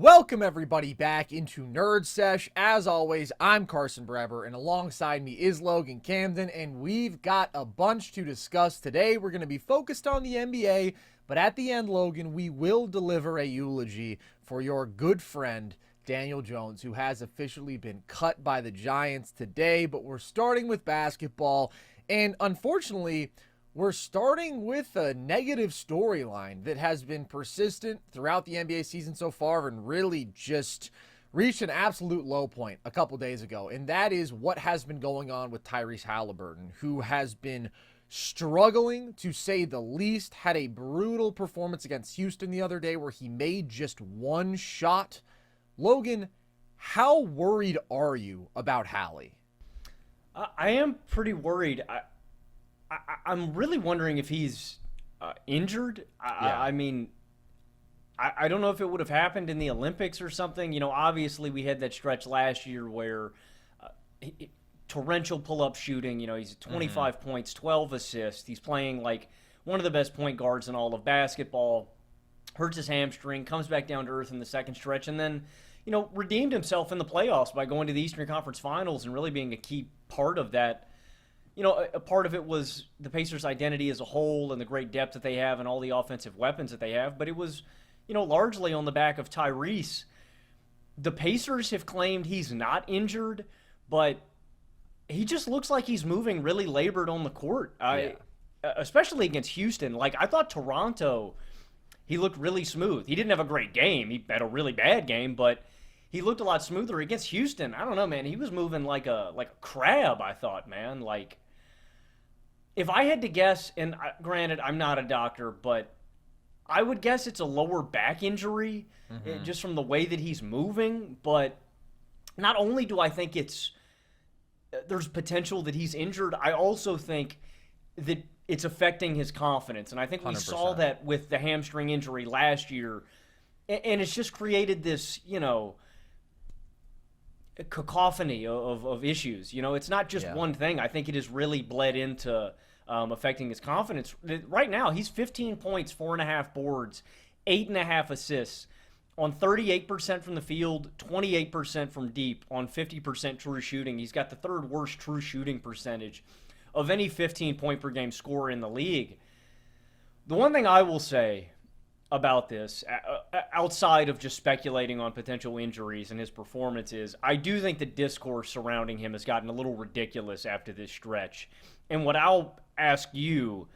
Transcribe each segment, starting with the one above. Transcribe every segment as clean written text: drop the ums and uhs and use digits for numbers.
Welcome everybody back into Nerd Sesh. As always, I'm Carson Brever, and alongside me is Logan Camden, and we've got a bunch to discuss today. We're going to be focused on the NBA, but at the end, Logan, we will deliver a eulogy for your good friend, Daniel Jones, who has officially been cut by the Giants today. But we're starting with basketball, and unfortunately, we're starting with a negative storyline that has been persistent throughout the NBA season so far and really just reached an absolute low point a couple days ago. And that is what has been going on with Tyrese Haliburton, who has been struggling, to say the least. Had a brutal performance against Houston the other day where he made just one shot. Logan, how worried are you about Hali? I am pretty worried. I'm really wondering if he's injured. I mean, I don't know if it would have happened in the Olympics or something. You know, obviously we had that stretch last year where torrential pull-up shooting. You know, he's 25 points, 12 assists. He's playing like one of the best point guards in all of basketball. Hurts his hamstring, comes back down to earth in the second stretch, and then, you know, redeemed himself in the playoffs by going to the Eastern Conference Finals and really being a key part of that. You know, a part of it was the Pacers' identity as a whole and the great depth that they have and all the offensive weapons that they have. But it was, you know, largely on the back of Tyrese. The Pacers have claimed he's not injured, but he just looks like he's moving really labored on the court, especially against Houston. Like, I thought Toronto, he looked really smooth. He didn't have a great game. He had a really bad game, but he looked a lot smoother against Houston. I don't know, man. He was moving like a crab, I thought, man. Like, if I had to guess, and granted, I'm not a doctor, but I would guess it's a lower back injury just from the way that he's moving. But not only do I think there's potential that he's injured, I also think that it's affecting his confidence. And I think we 100%. saw that with the hamstring injury last year. And it's just created this, you know, cacophony of issues. You know, it's not just one thing. I think it has really bled into affecting his confidence. Right now, he's 15 points, 4.5 boards, 8.5 assists on 38% from the field, 28% from deep on 50% true shooting. He's got the third worst true shooting percentage of any 15-point per game scorer in the league. The one thing I will say about this, outside of just speculating on potential injuries and his performances, I do think the discourse surrounding him has gotten a little ridiculous after this stretch. And what I'll ask you,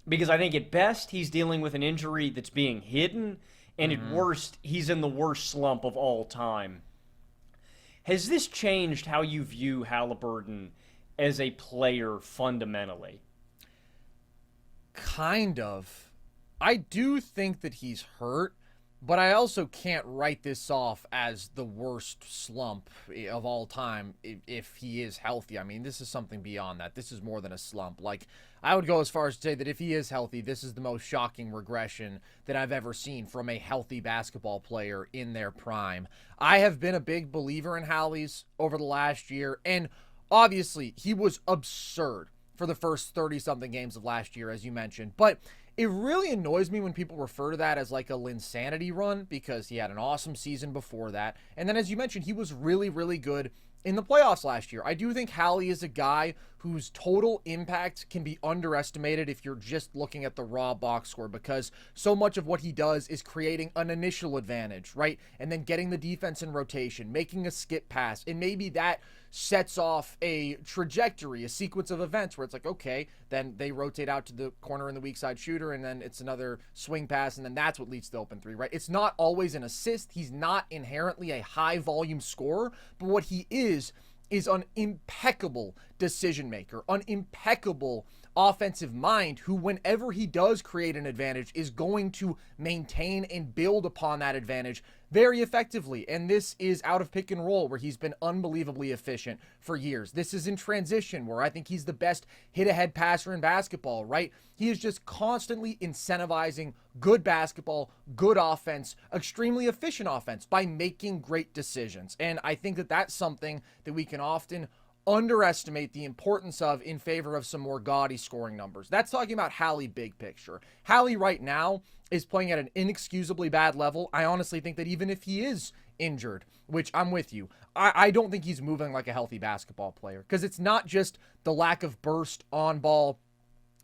because I think at best he's dealing with an injury that's being hidden, and at worst he's in the worst slump of all time. Has this changed how you view Haliburton as a player fundamentally? Kind of. I do think that he's hurt, but I also can't write this off as the worst slump of all time if he is healthy. I mean, this is something beyond that. This is more than a slump. Like, I would go as far as to say that if he is healthy, this is the most shocking regression that I've ever seen from a healthy basketball player in their prime. I have been a big believer in Hali's over the last year, and obviously he was absurd for the first 30-something games of last year, as you mentioned, but it really annoys me when people refer to that as like a Linsanity run, because he had an awesome season before that. And then, as you mentioned, he was really, really good in the playoffs last year. I do think Hali is a guy whose total impact can be underestimated if you're just looking at the raw box score, because so much of what he does is creating an initial advantage, right? And then getting the defense in rotation, making a skip pass, and maybe that sets off a trajectory, a sequence of events where it's like, okay, then they rotate out to the corner in the weak side shooter, and then it's another swing pass, and then that's what leads to the open three, right? It's not always an assist. He's not inherently a high volume scorer, but what he is an impeccable decision maker, an impeccable offensive mind who, whenever he does create an advantage, is going to maintain and build upon that advantage very effectively. And this is out of pick and roll, where he's been unbelievably efficient for years. This is in transition, where I think he's the best hit-ahead passer in basketball, right? He is just constantly incentivizing good basketball, good offense, extremely efficient offense by making great decisions. And I think that that's something that we can often underestimate the importance of in favor of some more gaudy scoring numbers. That's talking about Hali big picture. Hali right now is playing at an inexcusably bad level. I honestly think that even if he is injured, which I'm with you, I don't think he's moving like a healthy basketball player, because it's not just the lack of burst on ball.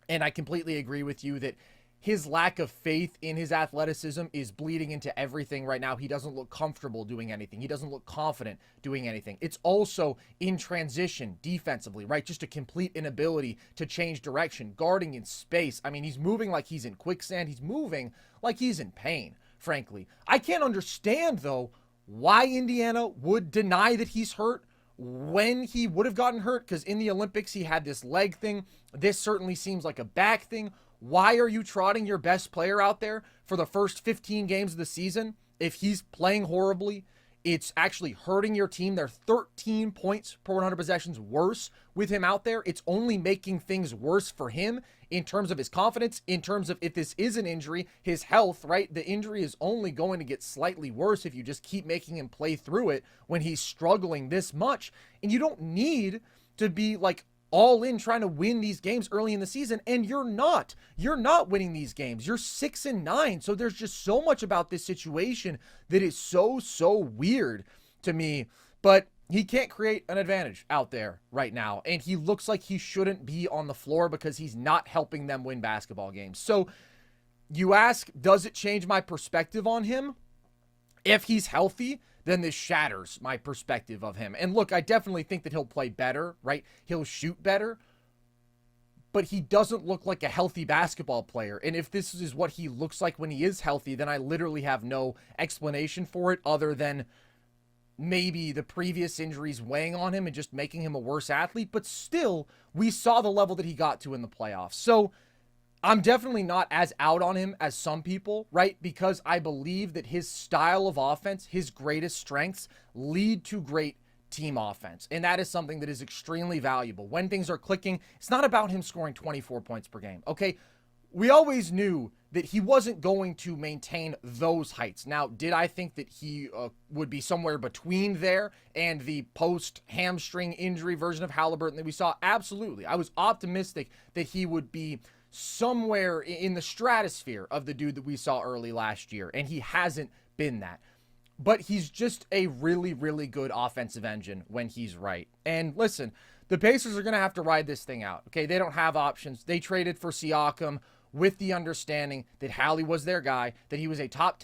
And I completely agree with you that his lack of faith in his athleticism is bleeding into everything right now. He doesn't look comfortable doing anything. He doesn't look confident doing anything. It's also in transition defensively, right? Just a complete inability to change direction, guarding in space. I mean, he's moving like he's in quicksand. He's moving like he's in pain, frankly. I can't understand, though, why Indiana would deny that he's hurt when he would have gotten hurt, because in the Olympics, he had this leg thing. This certainly seems like a back thing. Why are you trotting your best player out there for the first 15 games of the season if he's playing horribly? It's actually hurting your team. They're 13 points per 100 possessions worse with him out there. It's only making things worse for him in terms of his confidence, in terms of if this is an injury, his health, right? The injury is only going to get slightly worse if you just keep making him play through it when he's struggling this much. And you don't need to be like all in trying to win these games early in the season, and you're not winning these games. You're 6-9. So there's just so much about this situation that is so weird to me, but he can't create an advantage out there right now. And he looks like he shouldn't be on the floor because he's not helping them win basketball games. So you ask, does it change my perspective on him? If he's healthy, then this shatters my perspective of him. And look, I definitely think that he'll play better, right? He'll shoot better, but he doesn't look like a healthy basketball player. And if this is what he looks like when he is healthy, then I literally have no explanation for it other than maybe the previous injuries weighing on him and just making him a worse athlete. But still, we saw the level that he got to in the playoffs. So I'm definitely not as out on him as some people, right? Because I believe that his style of offense, his greatest strengths, lead to great team offense. And that is something that is extremely valuable. When things are clicking, it's not about him scoring 24 points per game, okay? We always knew that he wasn't going to maintain those heights. Now, did I think that he would be somewhere between there and the post-hamstring injury version of Haliburton that we saw? Absolutely. I was optimistic that he would be somewhere in the stratosphere of the dude that we saw early last year, and he hasn't been that. But he's just a really good offensive engine when he's right. And listen, the Pacers are going to have to ride this thing out, okay? They don't have options. They traded for Siakam with the understanding that Hali was their guy, that he was a top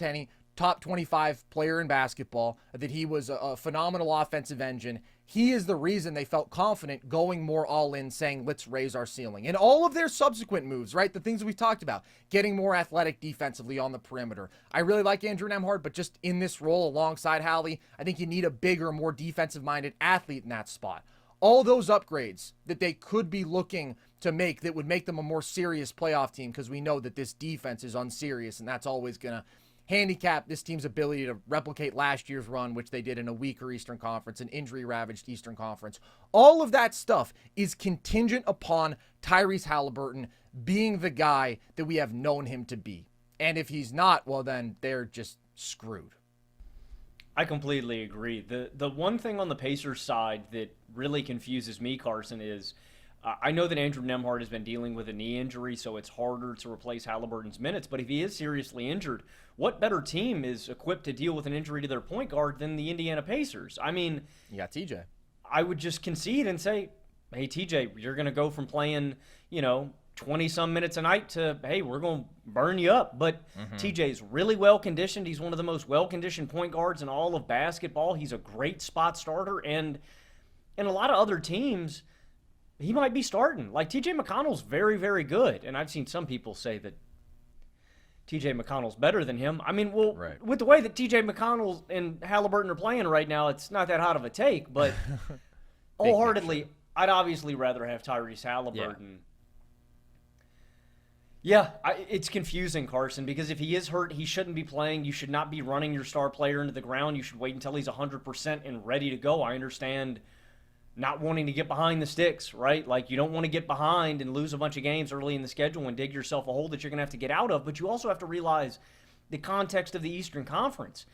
25 player in basketball, that he was a phenomenal offensive engine. He is the reason they felt confident going more all in, saying, let's raise our ceiling. And all of their subsequent moves, right? The things that we've talked about, getting more athletic defensively on the perimeter. I really like Andrew Nembhard, but just in this role alongside Hali, I think you need a bigger, more defensive-minded athlete in that spot. All those upgrades that they could be looking to make that would make them a more serious playoff team, because we know that this defense is unserious, and that's always going to handicap this team's ability to replicate last year's run, which they did in a weaker Eastern Conference, an injury-ravaged Eastern Conference. All of that stuff is contingent upon Tyrese Haliburton being the guy that we have known him to be. And if he's not, well, then they're just screwed. I completely agree. The one thing on the Pacers side that really confuses me, Carson, is I know that Andrew Nembhard has been dealing with a knee injury, so it's harder to replace Haliburton's minutes. But if he is seriously injured, what better team is equipped to deal with an injury to their point guard than the Indiana Pacers? I mean, you got TJ. I would just concede and say, hey, TJ, you're going to go from playing, 20-some minutes a night to, hey, we're going to burn you up. But TJ's really well-conditioned. He's one of the most well-conditioned point guards in all of basketball. He's a great spot starter. And in a lot of other teams, he might be starting. Like, T.J. McConnell's very good. And I've seen some people say that T.J. McConnell's better than him. I mean, well, right. With the way that T.J. McConnell and Haliburton are playing right now, it's not that hot of a take. But wholeheartedly, I'd obviously rather have Tyrese Haliburton. Yeah, it's confusing, Carson, because if he is hurt, he shouldn't be playing. You should not be running your star player into the ground. You should wait until he's 100% and ready to go. I understand not wanting to get behind the sticks, right? Like, you don't want to get behind and lose a bunch of games early in the schedule and dig yourself a hole that you're going to have to get out of. But you also have to realize the context of the Eastern Conference.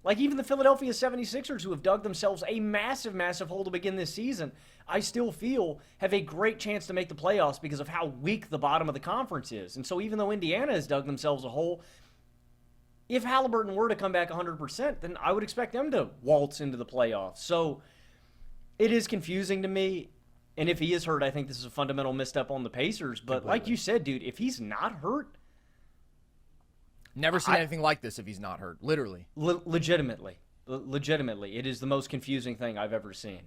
Like even the Philadelphia 76ers, who have dug themselves a massive, massive hole to begin this season, I still feel have a great chance to make the playoffs because of how weak the bottom of the conference is. And so even though Indiana has dug themselves a hole, if Haliburton were to come back 100%, then I would expect them to waltz into the playoffs. So it is confusing to me. And if he is hurt, I think this is a fundamental misstep on the Pacers. But like you said, dude, if he's not hurt, never seen anything like this if he's not hurt. Literally. Legitimately. It is the most confusing thing I've ever seen.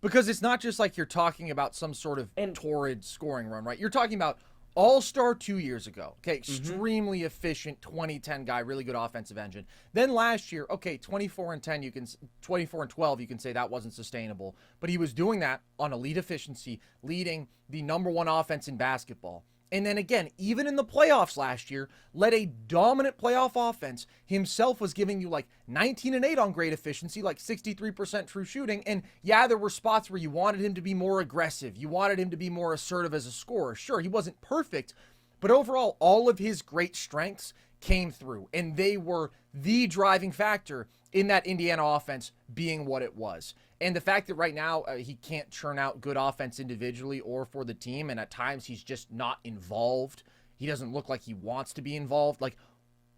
Because it's not just like you're talking about some sort of torrid scoring run, right? You're talking about all-star 2 years ago. Okay, extremely efficient 2010 guy, really good offensive engine. Then last year, okay, 24 and 12, you can say that wasn't sustainable. But he was doing that on elite efficiency, leading the number one offense in basketball. And then again, even in the playoffs last year, led a dominant playoff offense. Himself was giving you like 19 and 8 on great efficiency, like 63% true shooting. And yeah, there were spots where you wanted him to be more aggressive. You wanted him to be more assertive as a scorer. Sure, he wasn't perfect, but overall, all of his great strengths came through. And they were the driving factor in that Indiana offense being what it was. And the fact that right now he can't churn out good offense individually or for the team, and at times he's just not involved. He doesn't look like he wants to be involved. Like,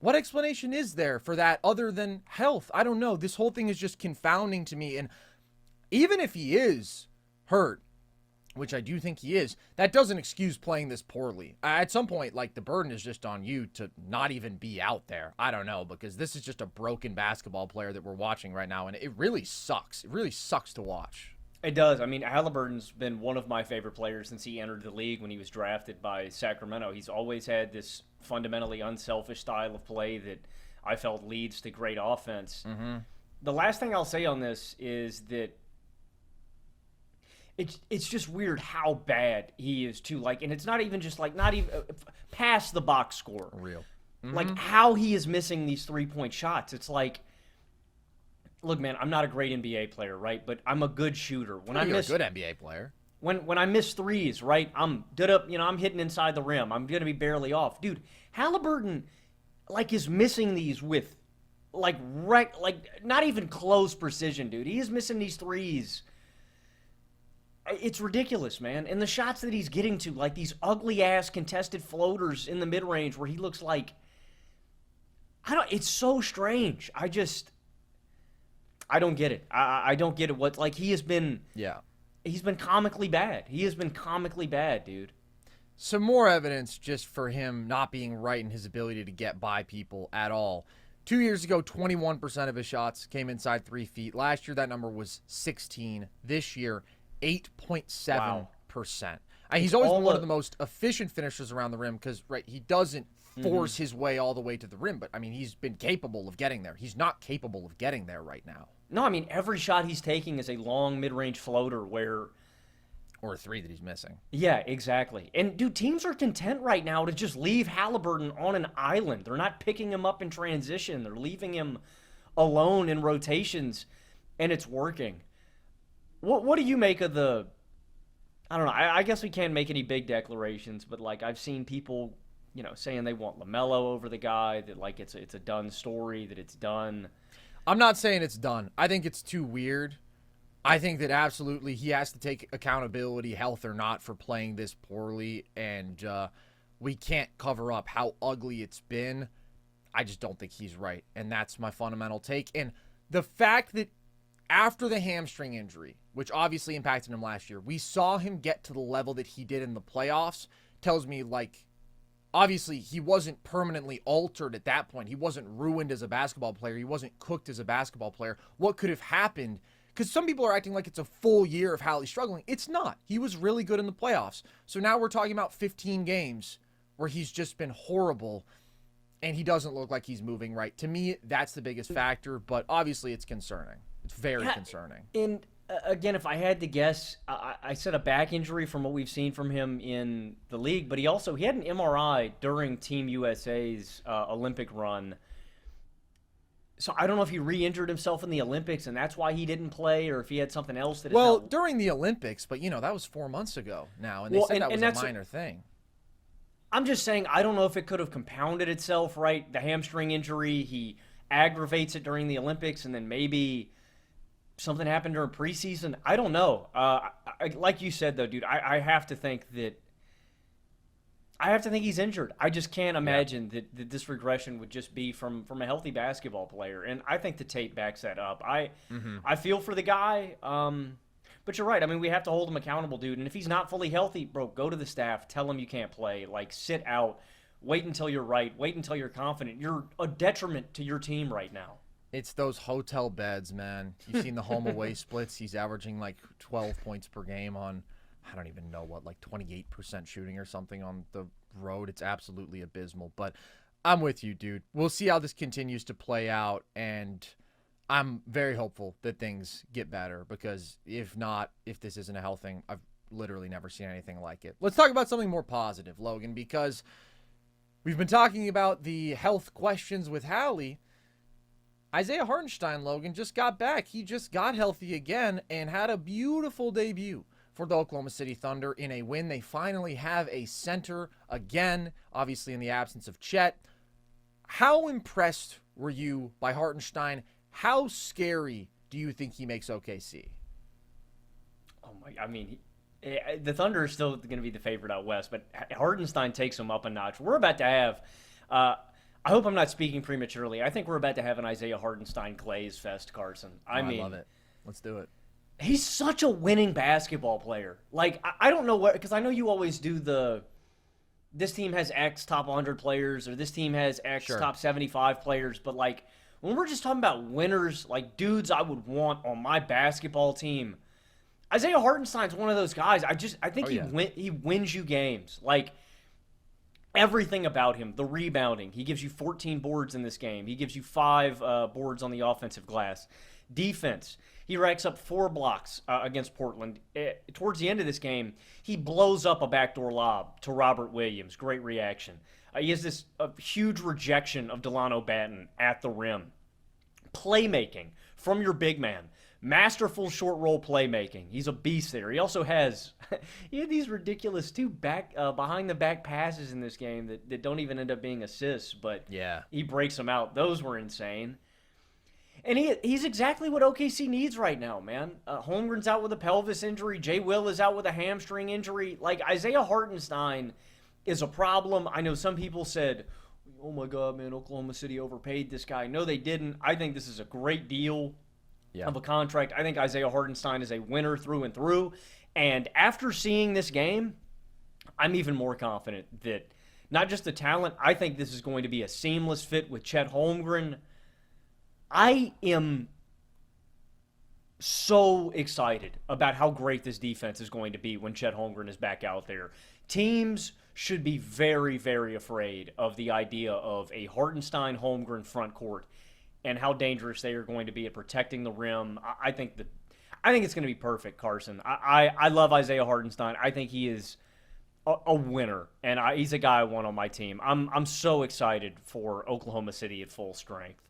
what explanation is there for that other than health? I don't know. This whole thing is just confounding to me. And even if he is hurt, which I do think he is, that doesn't excuse playing this poorly. At some point, like, the burden is just on you to not even be out there. I don't know, because this is just a broken basketball player that we're watching right now, and it really sucks. It really sucks to watch. It does. I mean, Haliburton's been one of my favorite players since he entered the league when he was drafted by Sacramento. He's always had this fundamentally unselfish style of play that I felt leads to great offense. The last thing I'll say on this is that it's just weird how bad he is too. Like, and it's not even just like not even past the box score. Real. Like how he is missing these 3-point shots. It's like, look, man, I'm not a great NBA player, right? But I'm a good shooter. When You're a good NBA player. When I miss threes, right? I'm I'm hitting inside the rim. I'm gonna be barely off, dude. Haliburton, like, is missing these with, like not even close precision, dude. He is missing these threes. It's ridiculous, man. And the shots that he's getting to, like these ugly-ass contested floaters in the mid-range where he looks like, it's so strange. I don't get it. I don't get it. What, like, he's been comically bad. He has been comically bad, dude. Some more evidence just for him not being right in his ability to get by people at all. 2 years ago, 21% of his shots came inside 3 feet. Last year, that number was 16. This year, 8.7%. Wow. He's always been one of the most efficient finishers around the rim because, right, he doesn't force his way all the way to the rim. But, I mean, he's been capable of getting there. He's not capable of getting there right now. No, I mean, every shot he's taking is a long mid-range floater where... Or a three that he's missing. Yeah, exactly. And, dude, teams are content right now to just leave Haliburton on an island. They're not picking him up in transition. They're leaving him alone in rotations, and it's working. What do you make of the... I don't know. I guess we can't make any big declarations, but, like, I've seen people, saying they want LaMelo over the guy, that, like, it's a done story, that it's done. I'm not saying it's done. I think it's too weird. I think that absolutely he has to take accountability, health or not, for playing this poorly, and we can't cover up how ugly it's been. I just don't think he's right, and that's my fundamental take. And the fact that after the hamstring injury, which obviously impacted him last year, we saw him get to the level that he did in the playoffs, tells me, like, obviously he wasn't permanently altered at that point. He wasn't ruined as a basketball player. He wasn't cooked as a basketball player. What could have happened? Because some people are acting like it's a full year of Hali struggling. It's not. He was really good in the playoffs. So now we're talking about 15 games where he's just been horrible and he doesn't look like he's moving right. To me, that's the biggest factor, but obviously it's concerning. It's very concerning. And again, if I had to guess, I said a back injury from what we've seen from him in the league, but he had an MRI during Team USA's Olympic run. So I don't know if he re-injured himself in the Olympics and that's why he didn't play, or if he had something else that... Well, during the Olympics, but, that was 4 months ago now, and they said that was a minor thing. I'm just saying, I don't know if it could have compounded itself, right? The hamstring injury, he aggravates it during the Olympics, and then maybe something happened during preseason. I don't know. Like you said, though, dude, I have to think that he's injured. I just can't imagine that this regression would just be from a healthy basketball player, and I think the tape backs that up. I feel for the guy, but you're right. I mean, we have to hold him accountable, dude. And if he's not fully healthy, bro, go to the staff, tell him you can't play, like sit out, wait until you're right, wait until you're confident. You're a detriment to your team right now. It's those hotel beds, man. You've seen the home away splits. He's averaging like 12 points per game on, I don't even know what, like 28% shooting or something on the road. It's absolutely abysmal. But I'm with you, dude. We'll see how this continues to play out, and I'm very hopeful that things get better, because if not, if this isn't a health thing, I've literally never seen anything like it. Let's talk about something more positive, Logan, because we've been talking about the health questions with Hali. Isaiah Hartenstein, Logan, just got back. He just got healthy again and had a beautiful debut for the Oklahoma City Thunder in a win. They finally have a center again, obviously in the absence of Chet. How impressed were you by Hartenstein? How scary do you think he makes OKC? Oh my! I mean, the Thunder are still going to be the favorite out west, but Hartenstein takes them up a notch. We're about to have. I hope I'm not speaking prematurely. I think we're about to have an Isaiah Hartenstein Glaze fest, Carson. I mean, I love it. Let's do it. He's such a winning basketball player. Like, I don't know what, because I know you always do this team has X top 100 players, or this team has X top 75 players, but like, when we're just talking about winners, like dudes I would want on my basketball team, Isaiah Hartenstein's one of those guys. I think he wins you games. Like, everything about him, the rebounding. He gives you 14 boards in this game. He gives you 5 boards on the offensive glass. Defense. He racks up 4 blocks against Portland. Towards the end of this game, he blows up a backdoor lob to Robert Williams. Great reaction. He has this huge rejection of Delano Banton at the rim. Playmaking from your big man. Masterful short roll playmaking. He's a beast there. He also has he had these ridiculous 2 behind the back passes in this game that don't even end up being assists, but he breaks them out. Those were insane. And he's exactly what OKC needs right now, man. Holmgren's out with a pelvis injury. Jay Will is out with a hamstring injury. Like, Isaiah Hartenstein is a problem. I know some people said, oh my God, man, Oklahoma City overpaid this guy. No, they didn't. I think this is a great deal of a contract. I think Isaiah Hartenstein is a winner through and through. And after seeing this game, I'm even more confident that not just the talent, I think this is going to be a seamless fit with Chet Holmgren. I am so excited about how great this defense is going to be when Chet Holmgren is back out there. Teams should be very, very afraid of the idea of a Hartenstein-Holmgren front court and how dangerous they are going to be at protecting the rim. I think it's going to be perfect, Carson. I love Isaiah Hartenstein. I think he is a winner, and he's a guy I want on my team. I'm so excited for Oklahoma City at full strength.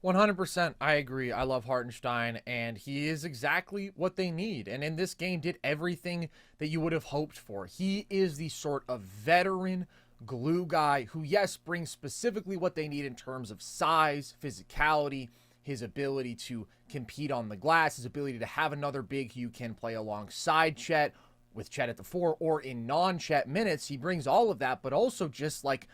100%. I agree. I love Hartenstein, and he is exactly what they need. And in this game, did everything that you would have hoped for. He is the sort of veteran glue guy who, yes, brings specifically what they need in terms of size, physicality, his ability to compete on the glass, his ability to have another big who can play alongside Chet, with Chet at the 4, or in non-Chet minutes. He brings all of that, but also just like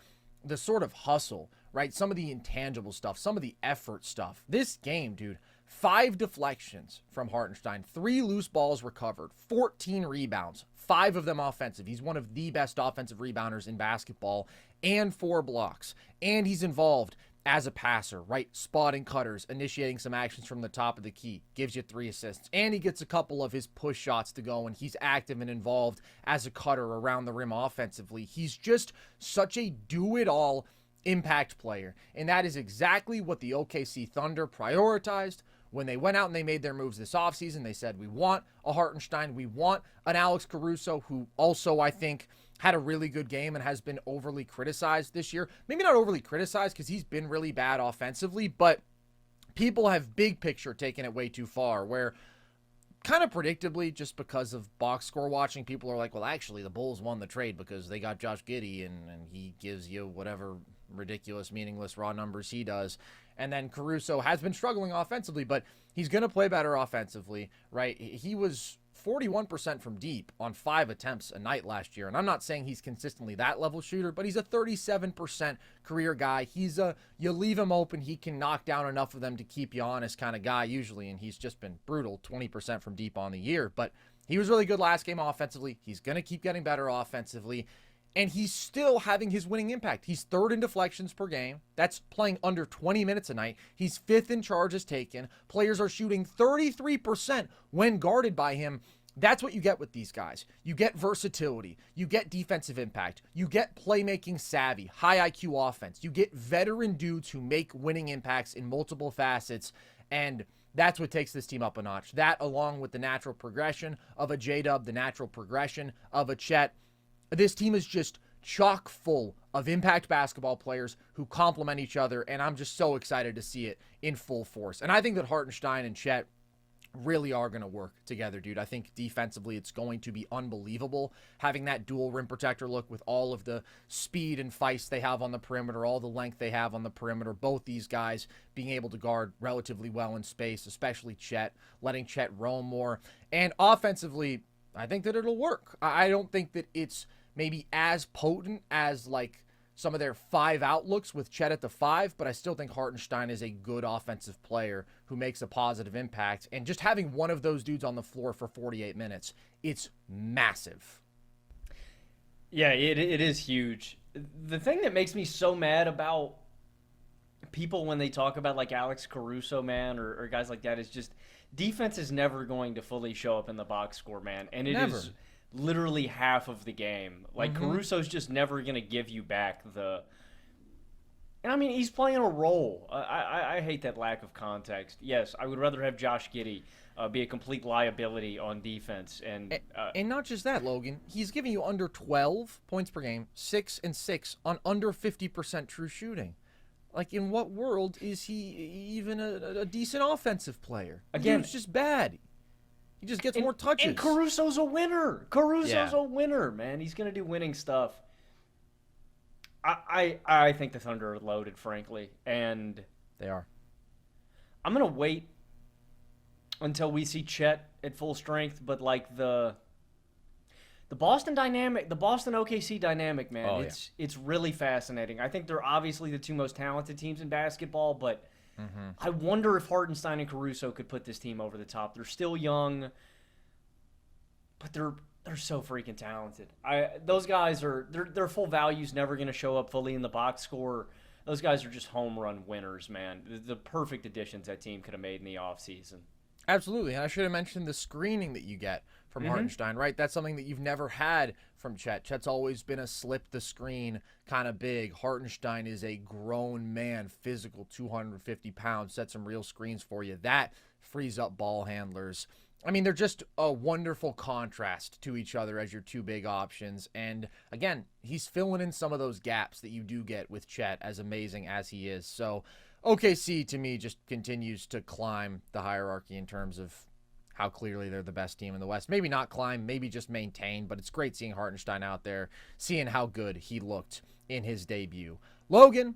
the sort of hustle, right? Some of the intangible stuff, some of the effort stuff. This game, dude, 5 deflections from Hartenstein, 3 loose balls recovered, 14 rebounds, 5 of them offensive. He's one of the best offensive rebounders in basketball, and 4 blocks. And he's involved as a passer, right? Spotting cutters, initiating some actions from the top of the key, gives you 3 assists. And he gets a couple of his push shots to go, and he's active and involved as a cutter around the rim offensively. He's just such a do-it-all impact player. And that is exactly what the OKC Thunder prioritized when they went out and they made their moves this offseason. They said, we want a Hartenstein, we want an Alex Caruso, who also, I think, had a really good game and has been overly criticized this year. Maybe not overly criticized because he's been really bad offensively, but people have big picture taken it way too far, where kind of predictably, just because of box score watching, people are like, well, actually, the Bulls won the trade because they got Josh Giddey and he gives you whatever ridiculous, meaningless raw numbers he does. And then Caruso has been struggling offensively, but he's going to play better offensively, right? He was 41% from deep on 5 attempts a night last year. And I'm not saying he's consistently that level shooter, but he's a 37% career guy. He's you leave him open, he can knock down enough of them to keep you honest kind of guy usually. And he's just been brutal, 20% from deep on the year. But he was really good last game offensively. He's going to keep getting better offensively. And he's still having his winning impact. He's 3rd in deflections per game. That's playing under 20 minutes a night. He's 5th in charges taken. Players are shooting 33% when guarded by him. That's what you get with these guys. You get versatility. You get defensive impact. You get playmaking savvy, high IQ offense. You get veteran dudes who make winning impacts in multiple facets. And that's what takes this team up a notch. That, along with the natural progression of a J-Dub, the natural progression of a Chet. This team is just chock full of impact basketball players who complement each other, and I'm just so excited to see it in full force. And I think that Hartenstein and Chet really are going to work together, dude. I think defensively it's going to be unbelievable having that dual rim protector look with all of the speed and feist they have on the perimeter, all the length they have on the perimeter. Both these guys being able to guard relatively well in space, especially Chet, letting Chet roam more. And offensively, I think that it'll work. I don't think that it's maybe as potent as like some of their 5 outlooks with Chet at the 5, but I still think Hartenstein is a good offensive player who makes a positive impact. And just having one of those dudes on the floor for 48 minutes, it's massive. Yeah, it is huge. The thing that makes me so mad about people when they talk about like Alex Caruso, man, or guys like that is just defense is never going to fully show up in the box score, man. And it is literally half of the game. Like, Caruso's just never going to give you back the... And, I mean, he's playing a role. I hate that lack of context. Yes, I would rather have Josh Giddey be a complete liability on defense. And not just that, Logan. He's giving you under 12 points per game, 6 and 6 on under 50% true shooting. Like, in what world is he even a decent offensive player? Again, it's just bad. He just gets more touches. And Caruso's a winner. Caruso's a winner, man. He's going to do winning stuff. I think the Thunder are loaded, frankly. And they are. I'm going to wait until we see Chet at full strength. But, like, the Boston dynamic, the Boston OKC dynamic, man, it's really fascinating. I think they're obviously the 2 most talented teams in basketball, but I wonder if Hartenstein and Caruso could put this team over the top. They're still young, but they're so freaking talented. Those guys are their full value's never going to show up fully in the box score. Those guys are just home run winners, man. The perfect additions that team could have made in the offseason. Absolutely, and I should have mentioned the screening that you get from Hartenstein, right? That's something that you've never had from Chet. Chet's always been a slip the screen kind of big. Hartenstein is a grown man, physical, 250 pounds, set some real screens for you. That frees up ball handlers. I mean, they're just a wonderful contrast to each other as your 2 big options. And again, he's filling in some of those gaps that you do get with Chet, as amazing as he is. So OKC, to me, just continues to climb the hierarchy in terms of how clearly they're the best team in the West. Maybe not climb, maybe just maintain, but it's great seeing Hartenstein out there, seeing how good he looked in his debut. Logan,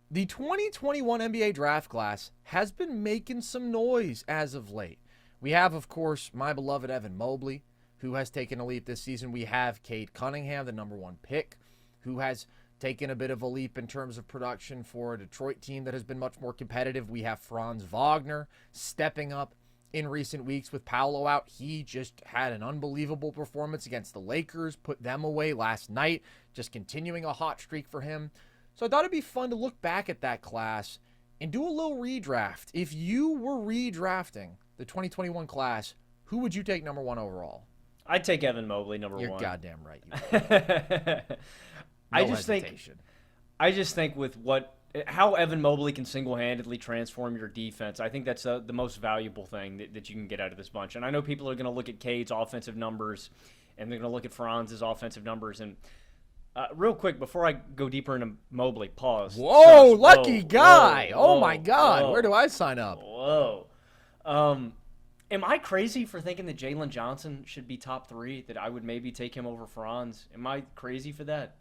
the 2021 NBA draft class has been making some noise as of late. We have, of course, my beloved Evan Mobley, who has taken a leap this season. We have Cade Cunningham, the number 1 pick, who has taken a bit of a leap in terms of production for a Detroit team that has been much more competitive. We have Franz Wagner stepping up in recent weeks with Paolo out. He just had an unbelievable performance against the Lakers, put them away last night, just continuing a hot streak for him. So I thought it'd be fun to look back at that class and do a little redraft. If you were redrafting the 2021 class, who would you take number 1 overall? I'd take Evan Mobley number 1. You're goddamn right. You I just think with how Evan Mobley can single-handedly transform your defense, I think that's the most valuable thing that you can get out of this bunch. And I know people are going to look at Cade's offensive numbers, and they're going to look at Franz's offensive numbers. And real quick, before I go deeper into Mobley, pause. Whoa, lucky guy. Oh, my God. Where do I sign up? Whoa. Am I crazy for thinking that Jalen Johnson should be top 3, that I would maybe take him over Franz? Am I crazy for that?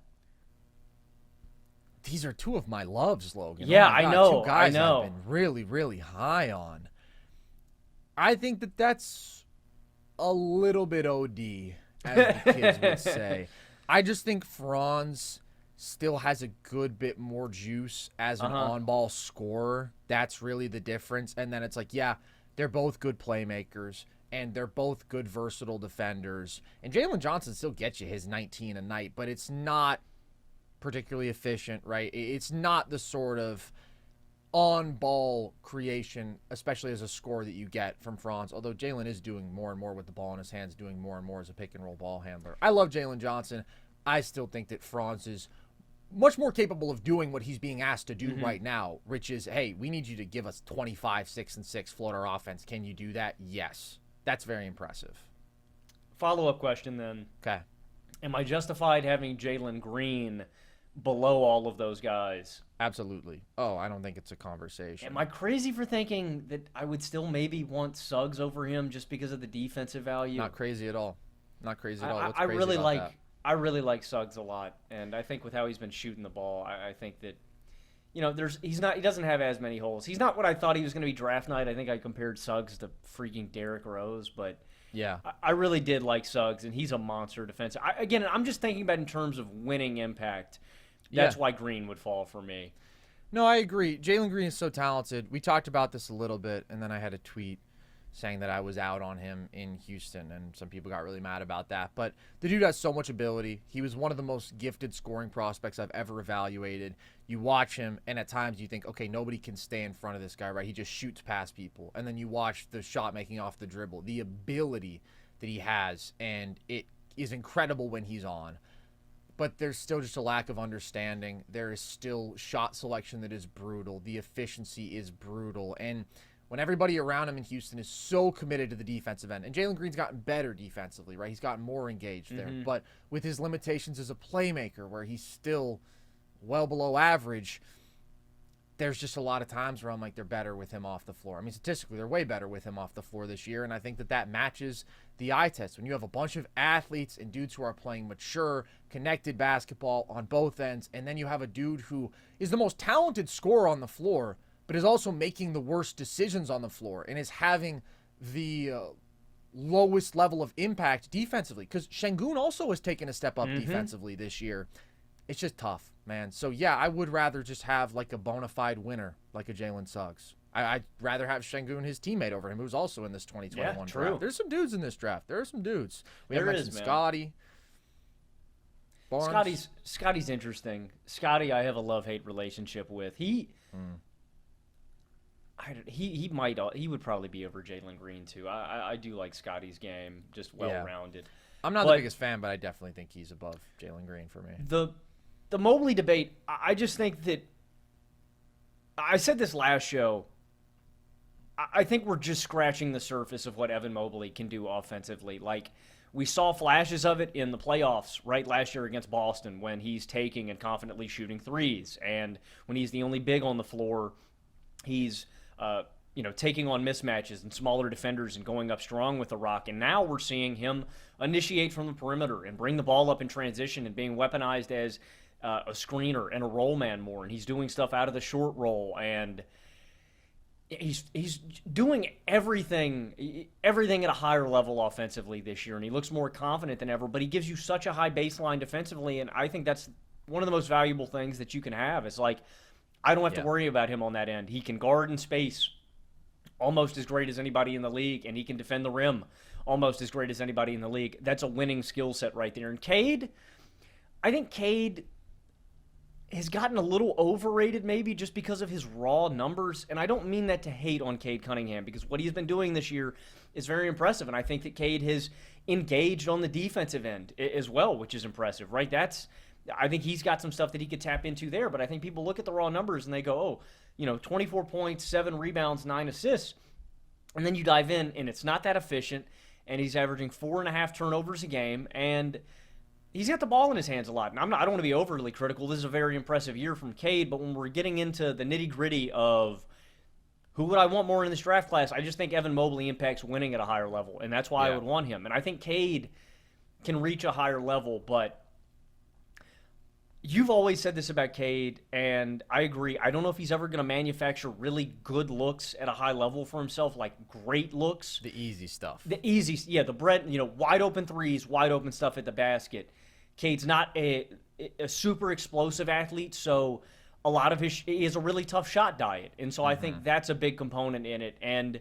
these are two of my loves, Logan. Yeah, oh my I God, know. Two guys I know. I've been really, really high on. I think that's a little bit OD, as the kids would say. I just think Franz still has a good bit more juice as an on-ball scorer. That's really the difference. And then it's like, yeah, they're both good playmakers, and they're both good versatile defenders. And Jalen Johnson still gets you his 19 a night, but it's not particularly efficient, right? It's not the sort of on-ball creation, especially as a scorer, that you get from Franz, although Jalen is doing more and more with the ball in his hands, doing more and more as a pick-and-roll ball handler. I love Jalen Johnson. I still think that Franz is much more capable of doing what he's being asked to do right now, which is, hey, we need you to give us 25, 6, and 6 floater offense. Can you do that? Yes. That's very impressive. Follow-up question then. Okay. Am I justified having Jalen Green below all of those guys? Absolutely. Oh, I don't think it's a conversation. Am I crazy for thinking that I would still maybe want Suggs over him just because of the defensive value? Not crazy at all. Not crazy at all. What's I crazy really about like that? I really like Suggs a lot, and I think with how he's been shooting the ball, I think that he doesn't have as many holes. He's not what I thought he was going to be draft night. I think I compared Suggs to freaking Derrick Rose, but yeah, I really did like Suggs, and he's a monster defensive. Again, I'm just thinking about in terms of winning impact. That's why Green would fall for me. No, I agree. Jalen Green is so talented. We talked about this a little bit, and then I had a tweet saying that I was out on him in Houston, and some people got really mad about that. But the dude has so much ability. He was one of the most gifted scoring prospects I've ever evaluated. You watch him, and at times you think, okay, nobody can stay in front of this guy, right? He just shoots past people. And then you watch the shot making off the dribble, the ability that he has, and it is incredible when he's on. But there's still just a lack of understanding. There is still shot selection that is brutal. The efficiency is brutal. And when everybody around him in Houston is so committed to the defensive end, and Jalen Green's gotten better defensively, right? He's gotten more engaged there. But with his limitations as a playmaker, where he's still well below average, there's just a lot of times where I'm like, they're better with him off the floor. I mean, statistically, they're way better with him off the floor this year, and I think that matches the eye test. When you have a bunch of athletes and dudes who are playing mature, connected basketball on both ends, and then you have a dude who is the most talented scorer on the floor, but is also making the worst decisions on the floor and is having the lowest level of impact defensively. Because Şengün also has taken a step up defensively this year. It's just tough, man. So, yeah, I would rather just have like a bona fide winner like a Jalen Suggs. I'd rather have Şengün, his teammate, over him, who's also in this 2021 true. draft. There's some dudes in this draft. There are some dudes. We There have is, mentioned man. Scotty. Barnes. Scotty's interesting. Scotty, I have a love-hate relationship with. He would probably be over Jalen Green too. I do like Scotty's game, just well-rounded. I'm not the biggest fan, but I definitely think he's above Jalen Green for me. The Mobley debate, I just think that I said this last show. I think we're just scratching the surface of what Evan Mobley can do offensively. Like, we saw flashes of it in the playoffs, right, last year against Boston when he's taking and confidently shooting threes. And when he's the only big on the floor, he's taking on mismatches and smaller defenders and going up strong with the rock. And now we're seeing him initiate from the perimeter and bring the ball up in transition and being weaponized as a screener and a roll man more. And he's doing stuff out of the short roll, and he's doing everything at a higher level offensively this year, and he looks more confident than ever. But he gives you such a high baseline defensively, and I think that's one of the most valuable things that you can have. It's like, I don't have to worry about him on that end. He can guard in space almost as great as anybody in the league, and he can defend the rim almost as great as anybody in the league. That's a winning skill set right there. And Cade, I think Cade has gotten a little overrated maybe just because of his raw numbers. And I don't mean that to hate on Cade Cunningham, because what he's been doing this year is very impressive. And I think that Cade has engaged on the defensive end as well, which is impressive, right? I think he's got some stuff that he could tap into there. But I think people look at the raw numbers and they go, 24 points, 7 rebounds, 9 assists. And then you dive in, and it's not that efficient. And he's averaging 4.5 turnovers a game. And he's got the ball in his hands a lot. And I don't want to be overly critical. This is a very impressive year from Cade. But when we're getting into the nitty-gritty of who would I want more in this draft class, I just think Evan Mobley impacts winning at a higher level. And that's why I would want him. And I think Cade can reach a higher level. But You've always said this about Cade, and I agree. I don't know if he's ever going to manufacture really good looks at a high level for himself, like great looks. The easy stuff. The easy, yeah, the bread, wide open threes, wide open stuff at the basket. Cade's not a super explosive athlete, so a lot of he has a really tough shot diet, and so I think that's a big component in it. And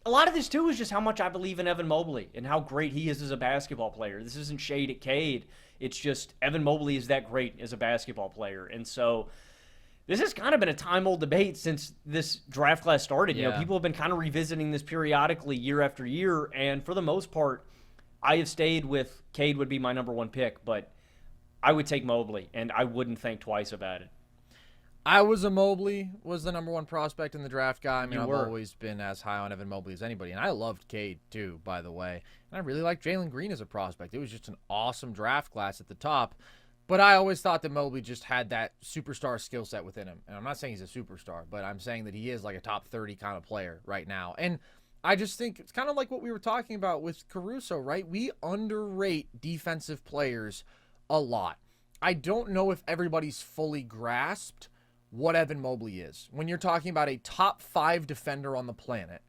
a lot of this too is just how much I believe in Evan Mobley and how great he is as a basketball player. This isn't shade at Cade. It's just Evan Mobley is that great as a basketball player. And so this has kind of been a time-old debate since this draft class started. Yeah. People have been kind of revisiting this periodically year after year. And for the most part, I have stayed with Cade would be my number one pick, but I would take Mobley, and I wouldn't think twice about it. I was a Mobley, was the number one prospect in the draft guy. I mean, I've were. always been as high on Evan Mobley as anybody. And I loved Cade, too, by the way. And I really liked Jalen Green as a prospect. It was just an awesome draft class at the top. But I always thought that Mobley just had that superstar skill set within him. And I'm not saying he's a superstar, but I'm saying that he is like a top 30 kind of player right now. And I just think it's kind of like what we were talking about with Caruso, right? We underrate defensive players a lot. I don't know if everybody's fully grasped what Evan Mobley is. When you're talking about a top 5 defender on the planet,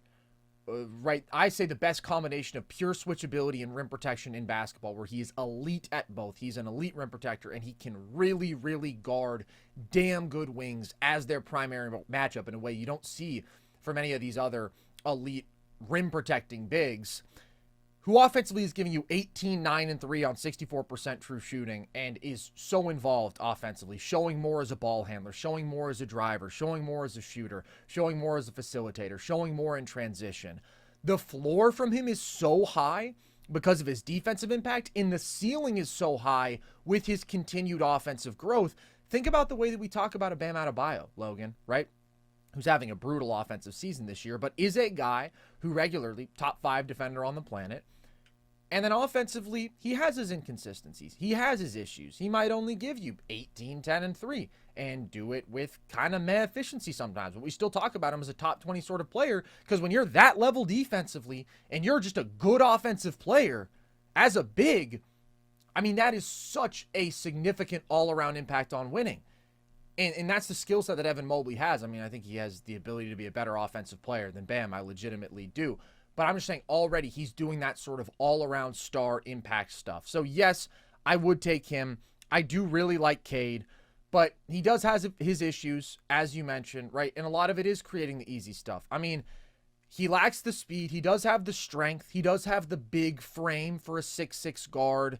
right? I say the best combination of pure switchability and rim protection in basketball, where he is elite at both. He's an elite rim protector, and he can really, really guard damn good wings as their primary matchup in a way you don't see from any of these other elite rim protecting bigs, who offensively is giving you 18, 9, and 3 on 64% true shooting and is so involved offensively, showing more as a ball handler, showing more as a driver, showing more as a shooter, showing more as a facilitator, showing more in transition. The floor from him is so high because of his defensive impact, and the ceiling is so high with his continued offensive growth. Think about the way that we talk about a Bam Adebayo, Logan, right? Who's having a brutal offensive season this year, but is a guy who regularly, top 5 defender on the planet. And then offensively, he has his inconsistencies. He has his issues. He might only give you 18, 10, and 3 and do it with kind of meh efficiency sometimes. But we still talk about him as a top 20 sort of player, because when you're that level defensively and you're just a good offensive player as a big, I mean, that is such a significant all-around impact on winning. And that's the skill set that Evan Mobley has. I mean, I think he has the ability to be a better offensive player than Bam. I legitimately do. But I'm just saying already he's doing that sort of all-around star impact stuff. So, yes, I would take him. I do really like Cade, but he does have his issues, as you mentioned, right? And a lot of it is creating the easy stuff. I mean, he lacks the speed. He does have the strength. He does have the big frame for a 6'6" guard,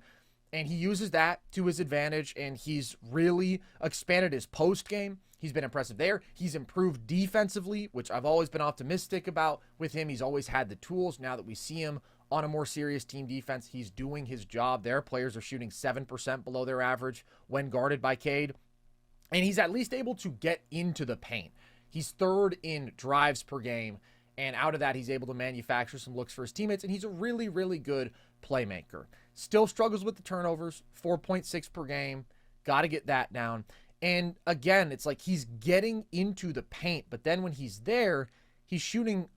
and he uses that to his advantage, and he's really expanded his post game. He's been impressive there. He's improved defensively, which I've always been optimistic about with him. He's always had the tools. Now that we see him on a more serious team defense, he's doing his job there. Players are shooting 7% below their average when guarded by Cade. And he's at least able to get into the paint. He's 3rd in drives per game. And out of that, he's able to manufacture some looks for his teammates. And he's a really, really good playmaker. Still struggles with the turnovers, 4.6 per game. Got to get that down. And again, it's like he's getting into the paint, but then when he's there, he's shooting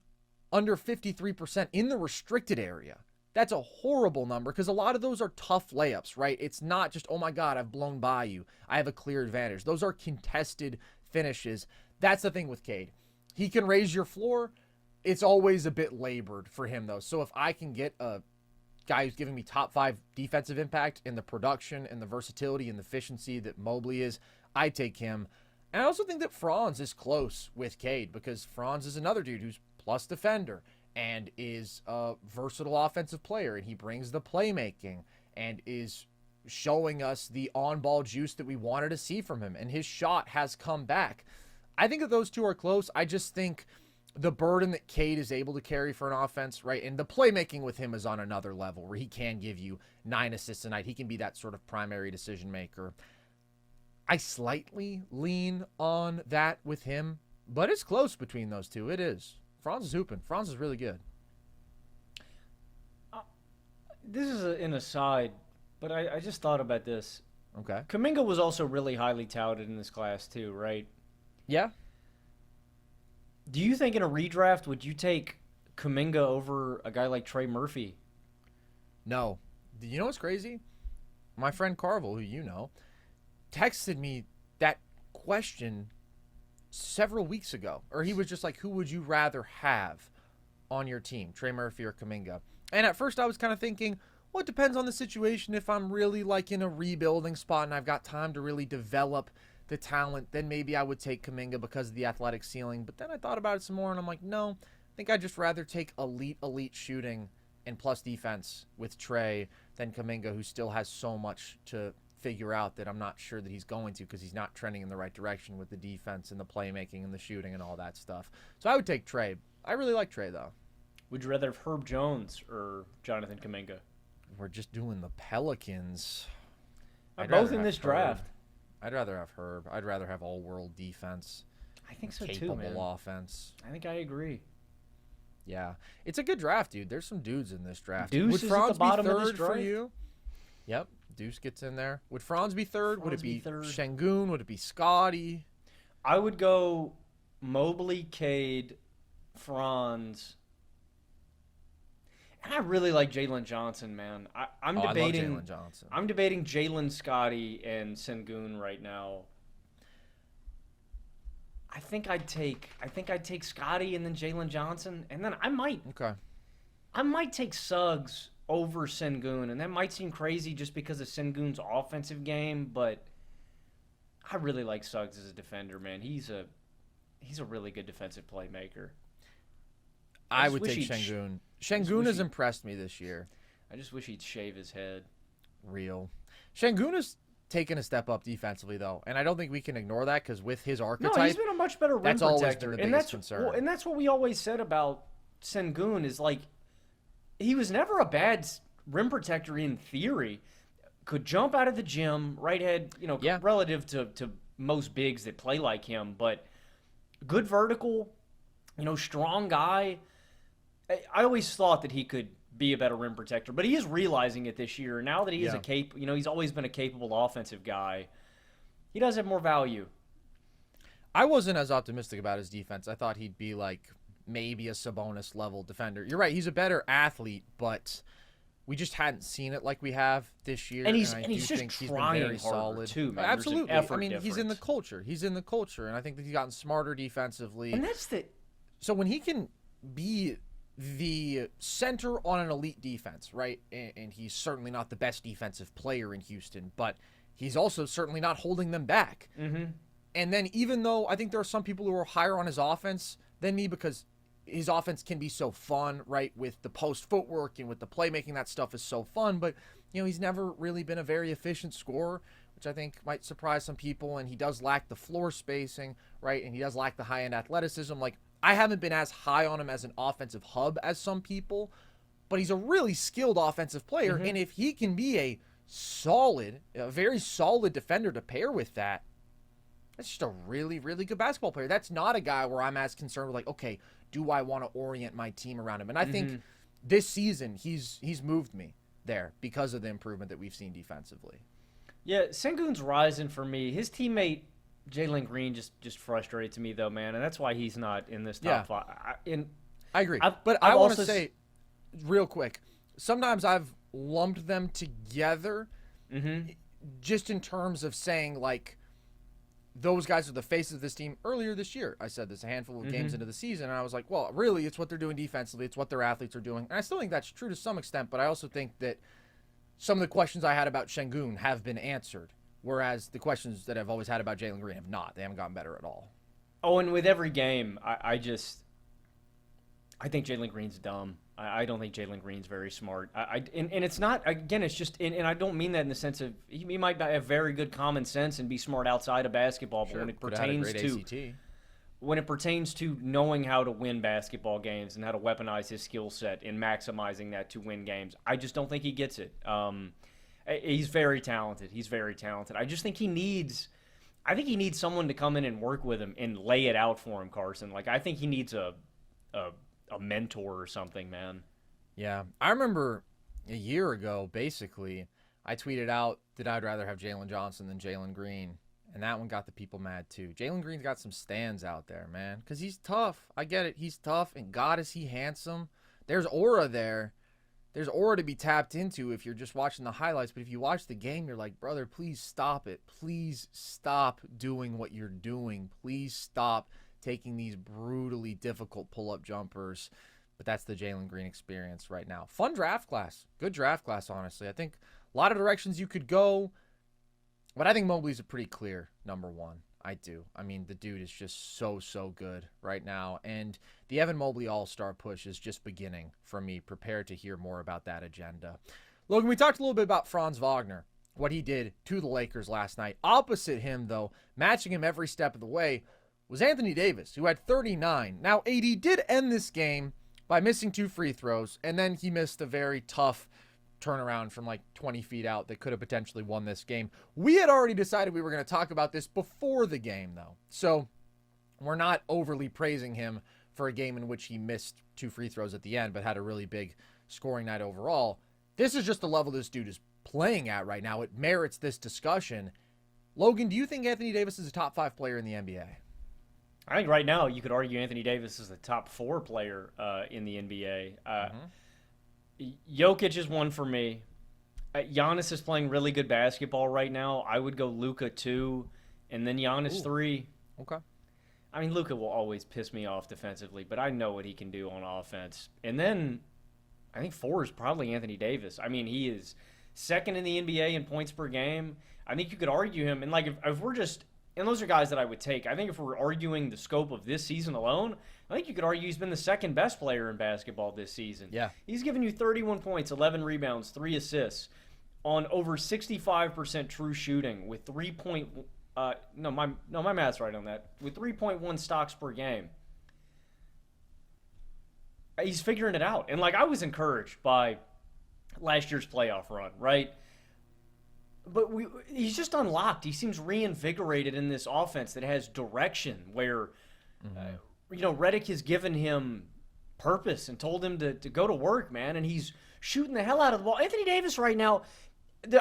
under 53% in the restricted area. That's a horrible number, because a lot of those are tough layups, right? It's not just, oh my God, I've blown by you, I have a clear advantage. Those are contested finishes. That's the thing with Cade. He can raise your floor. It's always a bit labored for him, though. So if I can get a guy who's giving me top 5 defensive impact in the production and the versatility and the efficiency that Mobley is, I take him. And I also think that Franz is close with Cade, because Franz is another dude who's plus defender and is a versatile offensive player, and he brings the playmaking and is showing us the on-ball juice that we wanted to see from him, and his shot has come back. I think that those two are close. I just think the burden that Cade is able to carry for an offense, right, and the playmaking with him is on another level, where he can give you 9 assists a night. He can be that sort of primary decision maker. I slightly lean on that with him, but it's close between those two. It is. Franz is hooping. Franz is really good. This is an aside, but I just thought about this. Okay. Kuminga was also really highly touted in this class too, right? Yeah. Do you think in a redraft would you take Kuminga over a guy like Trey Murphy? No. You know what's crazy? My friend Carvel, who you know, texted me that question several weeks ago, or he was just like, who would you rather have on your team, Trey Murphy or Kuminga? And at first I was kind of thinking, well, it depends on the situation. If I'm really like in a rebuilding spot and I've got time to really develop the talent, then maybe I would take Kuminga because of the athletic ceiling. But then I thought about it some more and I'm like, no, I think I'd just rather take elite shooting and plus defense with Trey than Kuminga, who still has so much to figure out that I'm not sure that he's going to, because he's not trending in the right direction with the defense and the playmaking and the shooting and all that stuff. So I would take Trey. I really like Trey, though. Would you rather have Herb Jones or Jonathan Kuminga? We're just doing the Pelicans. Both in this draft. I'd rather have Herb. I'd rather have all-world defense. I think so too, man. Capable offense. I think I agree. Yeah. It's a good draft, dude. There's some dudes in this draft. Deuce Would is Franz at the bottom be third of this draft? for you? Yep. Deuce gets in there. Would Franz be third? Would it be third? Şengün? Would it be Scotty? I would go Mobley, Cade, Franz. And I really like Jalen Johnson, man. I'm debating. I love Jalen Johnson. I'm debating Jalen, Scotty, and Şengün right now. I think I'd take Scotty and then Jalen Johnson, and then I might take Suggs over Şengün, and that might seem crazy just because of Şengün's offensive game, but I really like Suggs as a defender, man. He's a really good defensive playmaker. I would take Şengün. Şengün has impressed me this year. I just wish he'd shave his head. Real. Şengün has taken a step up defensively, though, and I don't think we can ignore that, because with his archetype, no, he's been a much better rim that's protector. Always been the biggest concern. Well, and that's what we always said about Şengün is, like, he was never a bad rim protector in theory. Could jump out of the gym, right head, relative to most bigs that play like him, but good vertical, strong guy. I always thought that he could be a better rim protector, but he is realizing it this year. Now that he is he's always been a capable offensive guy. He does have more value. I wasn't as optimistic about his defense. I thought he'd be like maybe a Sabonis level defender. You're right, he's a better athlete, but we just hadn't seen it like we have this year. And he's just trying very harder solid too, man. Absolutely. I mean, he's in the culture. And I think that he's gotten smarter defensively. And that's so when he can be the center on an elite defense, right? And he's certainly not the best defensive player in Houston, but he's also certainly not holding them back. Mm-hmm. And then even though I think there are some people who are higher on his offense than me, because his offense can be so fun, right? With the post footwork and with the playmaking, that stuff is so fun. But, he's never really been a very efficient scorer, which I think might surprise some people. And he does lack the floor spacing, right? And he does lack the high-end athleticism. Like, I haven't been as high on him as an offensive hub as some people, but he's a really skilled offensive player. Mm-hmm. And if he can be a very solid defender to pair with that, that's just a really, really good basketball player. That's not a guy where I'm as concerned with, like, okay, do I want to orient my team around him? And I think this season he's moved me there because of the improvement that we've seen defensively. Yeah, Şengün's rising for me. His teammate Jalen Green just frustrates me, though, man, and that's why he's not in this top five. I agree. But I want to say, real quick, sometimes I've lumped them together just in terms of saying, like, those guys are the faces of this team. Earlier this year, I said this a handful of games into the season, and I was like, well, really, it's what they're doing defensively. It's what their athletes are doing. And I still think that's true to some extent, but I also think that some of the questions I had about Şengün have been answered, whereas the questions that I've always had about Jalen Green have not. They haven't gotten better at all. Oh, and with every game, I think Jalen Green's dumb. I don't think Jalen Green's very smart. And it's not, again, it's just, and I don't mean that in the sense of, he might have very good common sense and be smart outside of basketball, but when it pertains to knowing how to win basketball games and how to weaponize his skill set and maximizing that to win games, I just don't think he gets it. He's very talented. I just think he needs someone to come in and work with him and lay it out for him, Carson. Like, I think he needs a mentor or something, man. Yeah. I remember a year ago, basically, I tweeted out that I'd rather have Jalen Johnson than Jalen Green, and that one got the people mad too. Jalen Green's got some stands out there, man, because he's tough. I get it. He's tough, and God, is he handsome. There's aura there there's aura to be tapped into if you're just watching the highlights. But if you watch the game, you're like, brother, please stop it. Please stop doing what you're doing. Please stop taking these brutally difficult pull-up jumpers. But that's the Jalen Green experience right now. Fun draft class. Good draft class, honestly. I think a lot of directions you could go. But I think Mobley's a pretty clear number one. I do. I mean, the dude is just so good right now. And the Evan Mobley All-Star push is just beginning for me. Prepared to hear more about that agenda. Logan, we talked a little bit about Franz Wagner, what he did to the Lakers last night. Opposite him, though, matching him every step of the way, was Anthony Davis, who had 39. Now, AD did end this game by missing 2 free throws, and then he missed a very tough turnaround from like 20 feet out that could have potentially won this game. We had already decided we were going to talk about this before the game, though. So we're not overly praising him for a game in which he missed 2 free throws at the end, but had a really big scoring night overall. This is just the level this dude is playing at right now. It merits this discussion. Logan, do you think Anthony Davis is a top 5 player in the NBA? I think right now you could argue Anthony Davis is the top 4 player in the NBA. Jokic is one for me. Giannis is playing really good basketball right now. I would go Luka 2, and then Giannis 3. Okay. I mean, Luka will always piss me off defensively, but I know what he can do on offense. And then I think 4 is probably Anthony Davis. I mean, he is second in the NBA in points per game. I think you could argue him. And like if we're just – and those are guys that I would take. I think if we're arguing the scope of this season alone, I think you could argue he's been the second best player in basketball this season. Yeah. He's given you 31 points, 11 rebounds, 3 assists on over 65% true shooting with 3 my math's right on that. With 3.1 stocks per game. He's figuring it out. And like I was encouraged by last year's playoff run, right? But he's just unlocked. He seems reinvigorated in this offense that has direction where, Redick has given him purpose and told him to go to work, man, and he's shooting the hell out of the ball. Anthony Davis right now,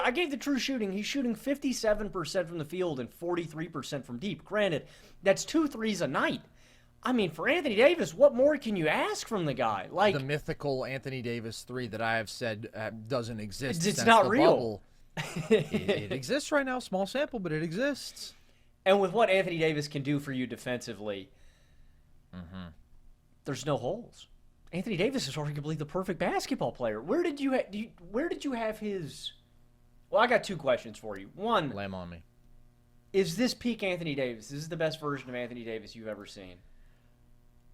I gave the true shooting. He's shooting 57% from the field and 43% from deep. Granted, that's 2 threes a night. I mean, for Anthony Davis, what more can you ask from the guy? Like the mythical Anthony Davis 3 that I have said doesn't exist. It's not real. Bubble. It exists right now, small sample, but it exists. And with what Anthony Davis can do for you defensively, there's no holes. Anthony Davis is arguably the perfect basketball player. Where did you have his? Well, I got 2 questions for you. One, lame on me. Is this peak Anthony Davis? Is this the best version of Anthony Davis you've ever seen?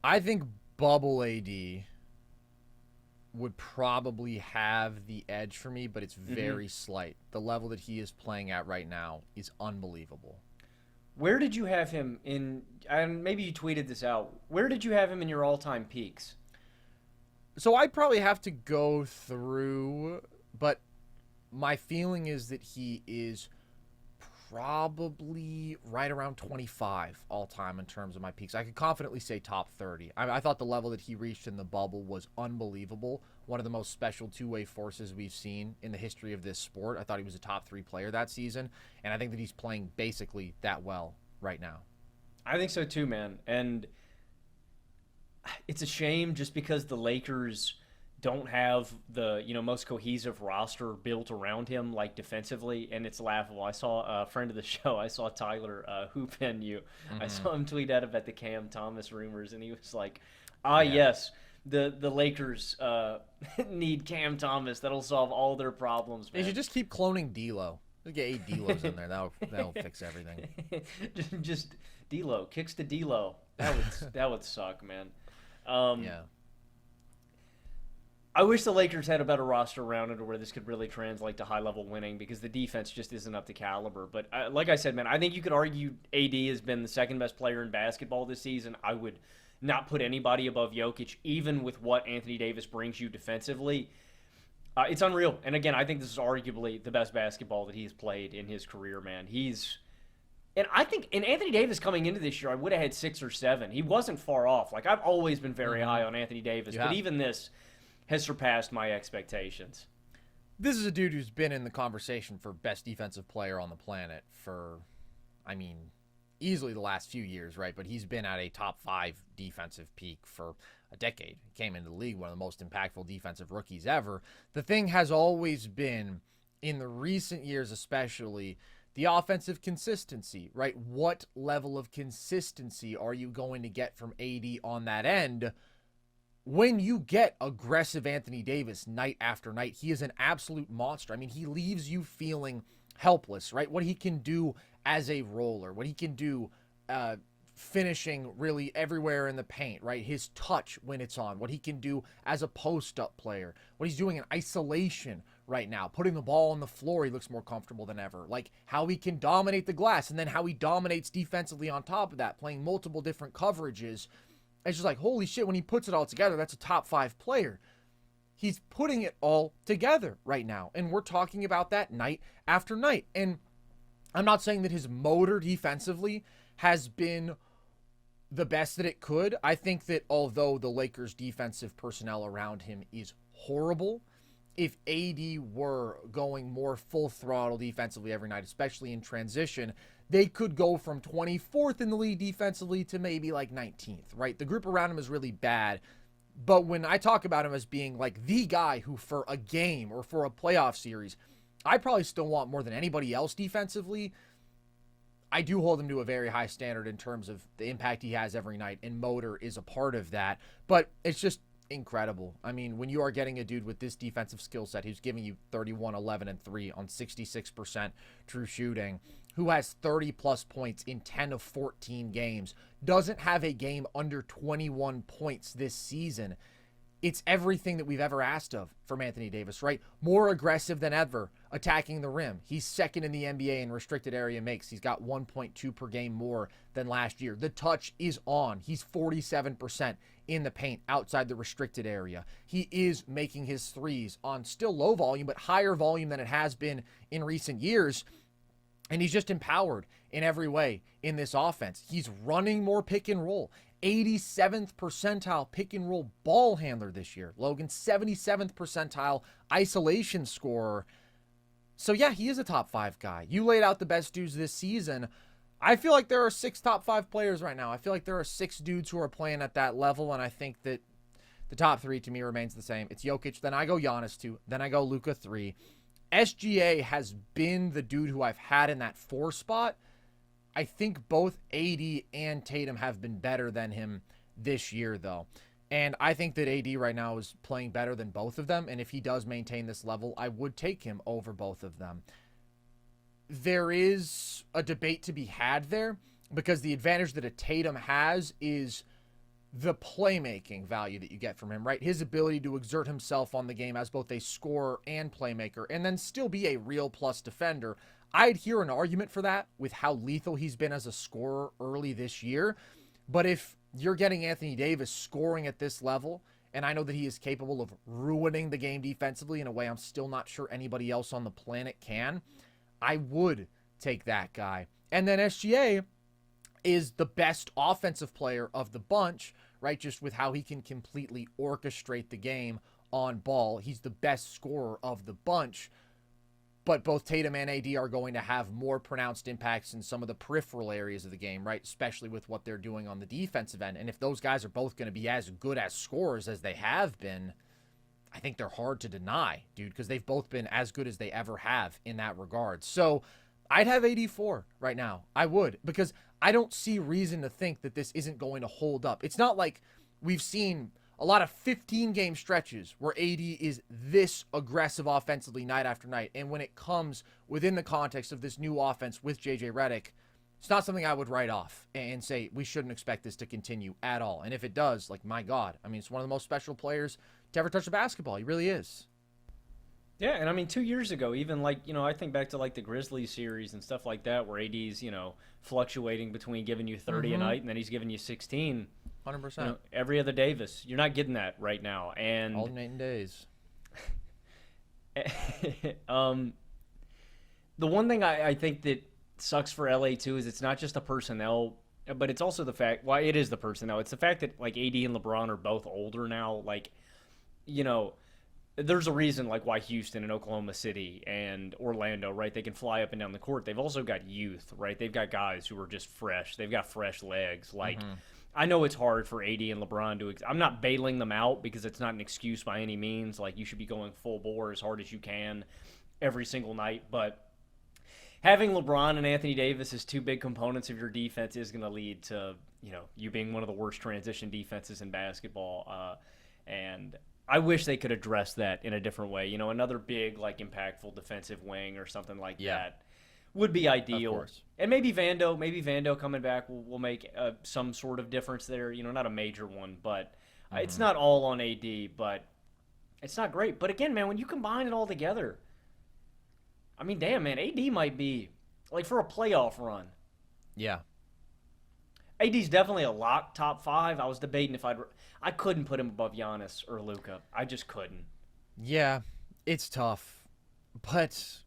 I think bubble AD would probably have the edge for me, but it's very slight. The level that he is playing at right now is unbelievable. Where did you have him in, and maybe you tweeted this out, where did you have him in your all-time peaks? So I'd probably have to go through, but my feeling is that he is probably right around 25 all-time in terms of my peaks. I could confidently say top 30. I thought the level that he reached in the bubble was unbelievable. One of the most special two-way forces we've seen in the history of this sport. I thought he was a top 3 player that season, and I think that he's playing basically that well right now. I think so too, man. And it's a shame just because the Lakers don't have the most cohesive roster built around him, like defensively, and it's laughable. I saw a friend of the show, I saw Tyler Hoopin you. I saw him tweet out about the Cam Thomas rumors, and he was like, yes, the Lakers need Cam Thomas. That'll solve all their problems, man. They should just keep cloning D'Lo. Let's get 8 D'Los in there. That'll fix everything. just D'Lo, kicks to D'Lo. That would suck, man. Yeah. I wish the Lakers had a better roster around it, or where this could really translate to high-level winning, because the defense just isn't up to caliber. But like I said, man, I think you could argue AD has been the second-best player in basketball this season. I would not put anybody above Jokic, even with what Anthony Davis brings you defensively. It's unreal. And again, I think this is arguably the best basketball that he's played in his career, man. And I think in Anthony Davis coming into this year, I would have had 6 or 7. He wasn't far off. Like, I've always been very high on Anthony Davis, but even this has surpassed my expectations. This is a dude who's been in the conversation for best defensive player on the planet for, easily the last few years, right? But he's been at a top 5 defensive peak for a decade. He came into the league, one of the most impactful defensive rookies ever. The thing has always been, in the recent years especially, the offensive consistency, right? What level of consistency are you going to get from AD on that end? When you get aggressive Anthony Davis night after night, he is an absolute monster. I mean, he leaves you feeling helpless, right? What he can do as a roller, what he can do finishing really everywhere in the paint, right? His touch when it's on, what he can do as a post-up player, what he's doing in isolation right now, putting the ball on the floor, he looks more comfortable than ever. Like how he can dominate the glass, and then how he dominates defensively on top of that, playing multiple different coverages. It's just like, holy shit, when he puts it all together, that's a top 5 player. He's putting it all together right now, and we're talking about that night after night. And I'm not saying that his motor defensively has been the best that it could. I think that although the Lakers' defensive personnel around him is horrible, if AD were going more full throttle defensively every night, especially in transition, they could go from 24th in the league defensively to maybe like 19th, right? The group around him is really bad. But when I talk about him as being like the guy who for a game or for a playoff series, I probably still want more than anybody else defensively. I do hold him to a very high standard in terms of the impact he has every night, and motor is a part of that. But it's just incredible. I mean, when you are getting a dude with this defensive skill set who's giving you 31, 11, and 3 on 66% true shooting, who has 30-plus points in 10 of 14 games, doesn't have a game under 21 points this season, it's everything that we've ever asked of from Anthony Davis, right? More aggressive than ever, attacking the rim. He's second in the NBA in restricted area makes. He's got 1.2 per game more than last year. The touch is on. He's 47% in the paint outside the restricted area. He is making his threes on still low volume, but higher volume than it has been in recent years. And he's just empowered in every way in this offense. He's running more pick and roll. 87th percentile pick and roll ball handler this year. Logan, 77th percentile isolation scorer. So yeah, he is a top 5 guy. You laid out the best dudes this season. I feel like there are 6 top 5 players right now. I feel like there are 6 dudes who are playing at that level, and I think that the top 3 to me remains the same. It's Jokic, then I go Giannis 2, then I go Luka 3. SGA has been the dude who I've had in that 4 spot. I think both AD and Tatum have been better than him this year, though. And I think that AD right now is playing better than both of them. And if he does maintain this level, I would take him over both of them. There is a debate to be had there, because the advantage that a Tatum has is the playmaking value that you get from him, right? His ability to exert himself on the game as both a scorer and playmaker, and then still be a real plus defender. I'd hear an argument for that with how lethal he's been as a scorer early this year. But if you're getting Anthony Davis scoring at this level, and I know that he is capable of ruining the game defensively in a way I'm still not sure anybody else on the planet can, I would take that guy. And then SGA is the best offensive player of the bunch, right? Just with how he can completely orchestrate the game on ball. He's the best scorer of the bunch. But both Tatum and AD are going to have more pronounced impacts in some of the peripheral areas of the game, right? Especially with what they're doing on the defensive end. And if those guys are both going to be as good as scorers as they have been, I think they're hard to deny, dude, because they've both been as good as they ever have in that regard. So I'd have 84 right now. I would, because I don't see reason to think that this isn't going to hold up. It's not like we've seen a lot of 15-game stretches where AD is this aggressive offensively night after night. And when it comes within the context of this new offense with JJ Redick, it's not something I would write off and say we shouldn't expect this to continue at all. And if it does, like, my God, I mean, it's one of the most special players to ever touch a basketball. He really is. Yeah, and I mean, 2 years ago, even like, I think back to like the Grizzlies series and stuff like that, where AD's, fluctuating between giving you 30 a night and then he's giving you 16. 100%. Every other Davis. You're not getting that right now. And alternating days. The one thing I think that sucks for LA too is it's not just the personnel, but it's also the fact, well, it is the personnel. It's the fact that like AD and LeBron are both older now. Like, there's a reason like why Houston and Oklahoma City and Orlando, right? They can fly up and down the court. They've also got youth, right? They've got guys who are just fresh. They've got fresh legs. Like, I know it's hard for AD and LeBron to. I'm not bailing them out because it's not an excuse by any means. Like, you should be going full bore as hard as you can every single night. But having LeBron and Anthony Davis as two big components of your defense is going to lead to, you being one of the worst transition defenses in basketball. And I wish they could address that in a different way. Another big, impactful defensive wing or something like that would be ideal. Of course. And maybe Vando coming back will make some sort of difference there. Not a major one, but it's not all on AD, but it's not great. But again, man, when you combine it all together, I mean, damn, man, AD might be, for a playoff run. Yeah. AD's definitely a lock top 5. I was debating if I couldn't put him above Giannis or Luka. I just couldn't. Yeah, it's tough. But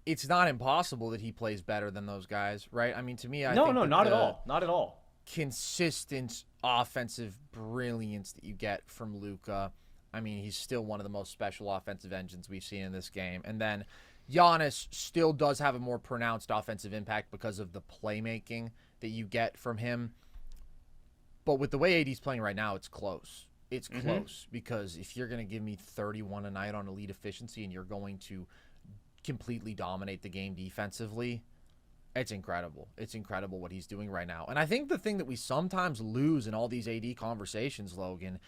it's not impossible that he plays better than those guys, right? I mean, to me, I think not at all. Not at all. Consistent offensive brilliance that you get from Luka. I mean, he's still one of the most special offensive engines we've seen in this game. And then Giannis still does have a more pronounced offensive impact because of the playmaking that you get from him. But with the way AD's playing right now, it's close. It's close because if you're going to give me 31 a night on elite efficiency and you're going to completely dominate the game defensively, it's incredible. It's incredible what he's doing right now. And I think the thing that we sometimes lose in all these AD conversations, Logan,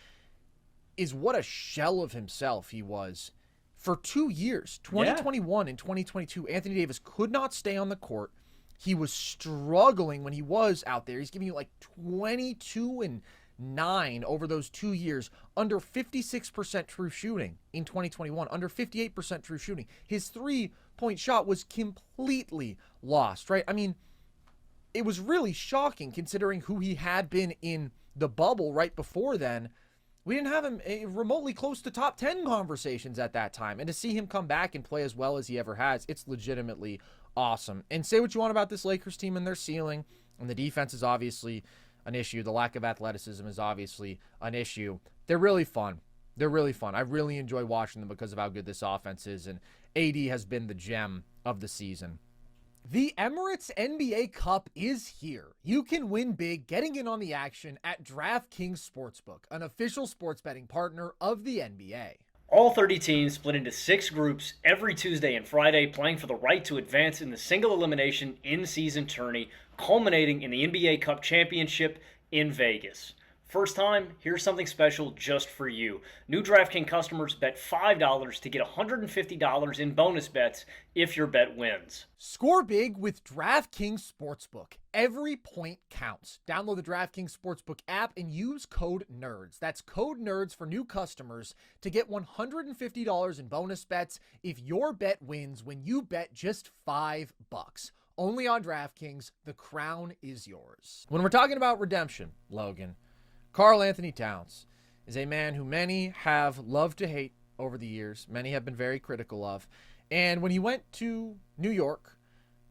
is what a shell of himself he was for 2 years. 2021 and 2022, Anthony Davis could not stay on the court. He was struggling when he was out there. He's giving you 22 and 9 over those 2 years, under 56% true shooting in 2021, under 58% true shooting. His 3-point shot was completely lost, right? I mean, it was really shocking considering who he had been in the bubble right before then. We didn't have him remotely close to top 10 conversations at that time. And to see him come back and play as well as he ever has, it's legitimately awesome. And say what you want about this Lakers team and their ceiling, and the defense is obviously an issue. The lack of athleticism is obviously an issue. They're really fun. They're really fun. I really enjoy watching them because of how good this offense is, and AD has been the gem of the season. The Emirates NBA Cup is here. You can win big getting in on the action at DraftKings Sportsbook, an official sports betting partner of the NBA. All 30 teams split into 6 groups every Tuesday and Friday, playing for the right to advance in the single elimination in-season tourney, culminating in the NBA Cup Championship in Vegas. First time, here's something special just for you. New DraftKings customers bet $5 to get $150 in bonus bets if your bet wins. Score big with DraftKings Sportsbook. Every point counts. Download the DraftKings Sportsbook app and use code NERDS. That's code NERDS for new customers to get $150 in bonus bets if your bet wins when you bet just $5. Only on DraftKings. The crown is yours. When we're talking about redemption, Logan, Karl Anthony Towns is a man who many have loved to hate over the years. Many have been very critical of. And when he went to New York,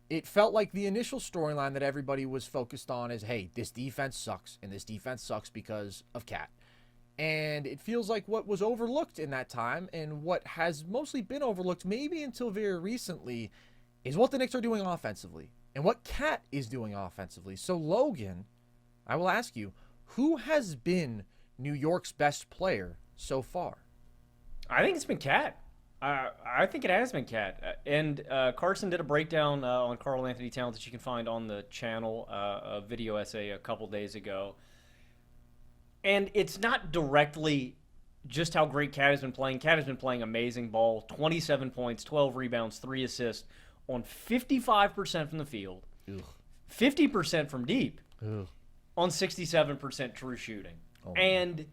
it felt like the initial storyline that everybody was focused on is, hey, this defense sucks, and this defense sucks because of Cat. And it feels like what was overlooked in that time, and what has mostly been overlooked maybe until very recently, is what the Knicks are doing offensively, and what Cat is doing offensively. So, Logan, I will ask you, who has been New York's best player so far? I think it's been Cat. I think it has been Cat. And Carson did a breakdown on Karl Anthony Towns that you can find on the channel, a video essay a couple days ago. And it's not directly just how great Cat has been playing. Cat has been playing amazing ball, 27 points, 12 rebounds, 3 assists on 55% from the field, 50% from deep, on 67% true shooting. And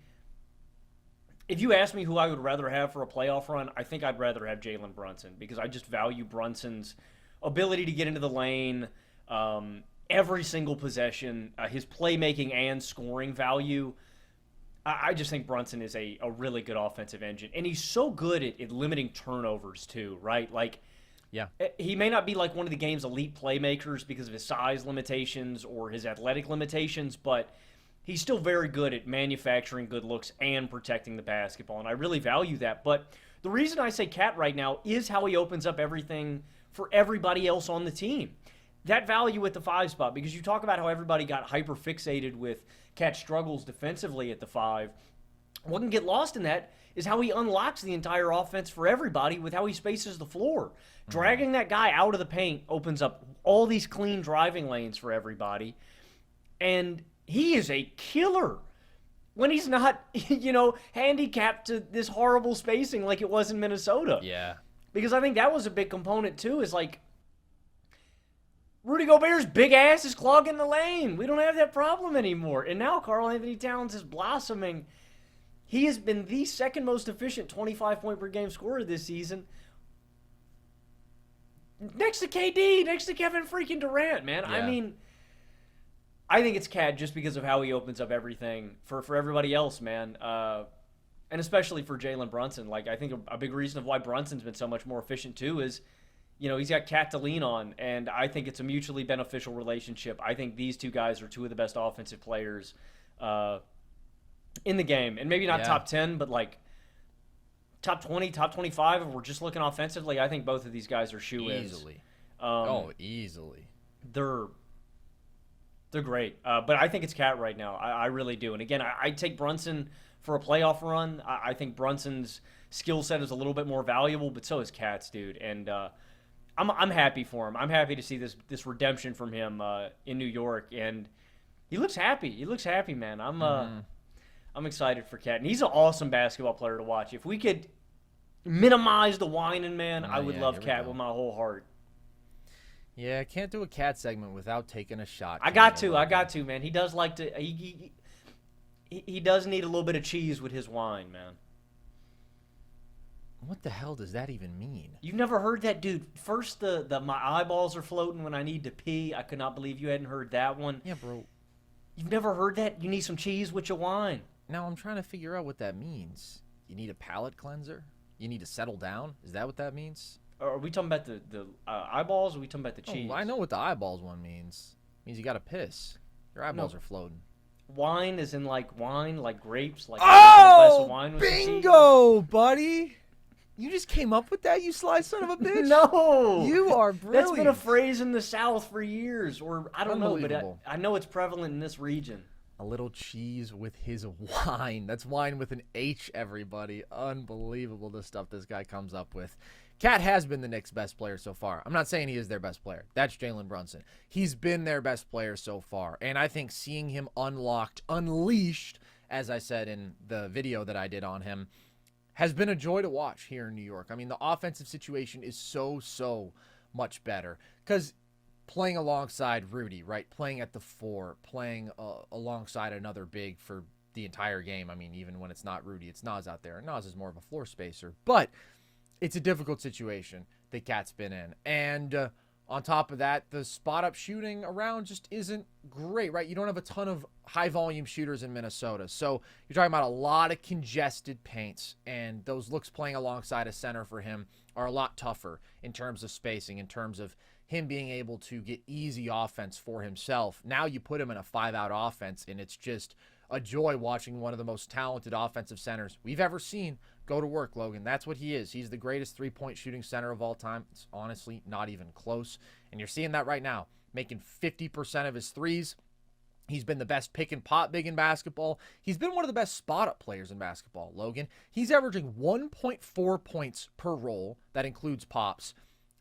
if you ask me who I would rather have for a playoff run, I think I'd rather have Jalen Brunson, because I just value Brunson's ability to get into the lane every single possession, his playmaking and scoring value. I just think Brunson is a really good offensive engine. And he's so good at limiting turnovers too, right? Yeah. He may not be like one of the game's elite playmakers because of his size limitations or his athletic limitations, but he's still very good at manufacturing good looks and protecting the basketball, and I really value that. But the reason I say Cat right now is how he opens up everything for everybody else on the team. that value at the 5 spot, because you talk about how everybody got hyper fixated with Cat's struggles defensively at the 5. What can get lost in that is how he unlocks the entire offense for everybody with how he spaces the floor. Dragging that guy out of the paint opens up all these clean driving lanes for everybody. And he is a killer when he's not, handicapped to this horrible spacing like it was in Minnesota. Yeah. Because I think that was a big component, too, is like, Rudy Gobert's big ass is clogging the lane. We don't have that problem anymore. And now Karl-Anthony Towns is blossoming. He has been the second most efficient 25-point-per-game scorer this season. Next to KD, next to Kevin freaking Durant, man. Yeah. I mean, I think it's Cad just because of how he opens up everything for everybody else, man. And especially for Jalen Brunson. Like, I think a big reason of why Brunson's been so much more efficient, too, is he's got Cat to lean on, and I think it's a mutually beneficial relationship. I think these two guys are two of the best offensive players in the game. And maybe not top 10, but like top 20, top 25, if we're just looking offensively. I think both of these guys are shoe-ins. Easily. Easily. They're great. But I think it's Cat right now. I really do. And again, I take Brunson for a playoff run. I think Brunson's skill set is a little bit more valuable, but so is Cat's, dude. And I'm happy for him. I'm happy to see this redemption from him in New York, and he looks happy. He looks happy, man. I'm excited for Cat, and he's an awesome basketball player to watch. If we could minimize the whining, man, I would love Cat with my whole heart. Yeah, I can't do a Cat segment without taking a shot. I got to, man. He does like to. He does need a little bit of cheese with his wine, man. What the hell does that even mean? You've never heard that, dude? First, my eyeballs are floating when I need to pee. I could not believe you hadn't heard that one. Yeah, bro. You've never heard that? You need some cheese with your wine. Now I'm trying to figure out what that means. You need a palate cleanser? You need to settle down? Is that what that means? Are we talking about the eyeballs, or are we talking about the cheese? Oh, I know what the eyeballs one means. It means you got to piss. Your eyeballs are floating. Wine is in like wine, like grapes, like a glass of wine with bingo, buddy! You just came up with that, you sly son of a bitch? No! You are brilliant. That's been a phrase in the South for years, or I don't know, but I know it's prevalent in this region. A little cheese with his wine. That's wine with an H, everybody. Unbelievable the stuff this guy comes up with. Cat has been the Knicks' best player so far. I'm not saying he is their best player. That's Jalen Brunson. He's been their best player so far. And I think seeing him unleashed, as I said in the video that I did on him, has been a joy to watch here in New York. I mean, the offensive situation is so much better. Because playing alongside Rudy, right? Playing at the 4, playing alongside another big for the entire game. I mean, even when it's not Rudy, it's Nas out there. And Nas is more of a floor spacer. But it's a difficult situation that Cat's been in. And on top of that, the spot-up shooting around just isn't great, right? You don't have a ton of high-volume shooters in Minnesota. So you're talking about a lot of congested paints, and those looks playing alongside a center for him are a lot tougher in terms of spacing, in terms of him being able to get easy offense for himself. Now you put him in a 5-out offense, and it's just a joy watching one of the most talented offensive centers we've ever seen go to work, Logan. That's what he is. He's the greatest three-point shooting center of all time. It's honestly not even close. And you're seeing that right now, making 50% of his threes. He's been the best pick and pop big in basketball. He's been one of the best spot-up players in basketball, Logan. He's averaging 1.4 points per roll. That includes pops.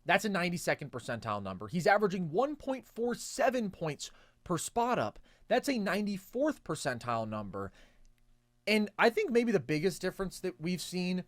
That's a 92nd percentile number. He's averaging 1.47 points per spot-up. That's a 94th percentile number. And I think maybe the biggest difference that we've seen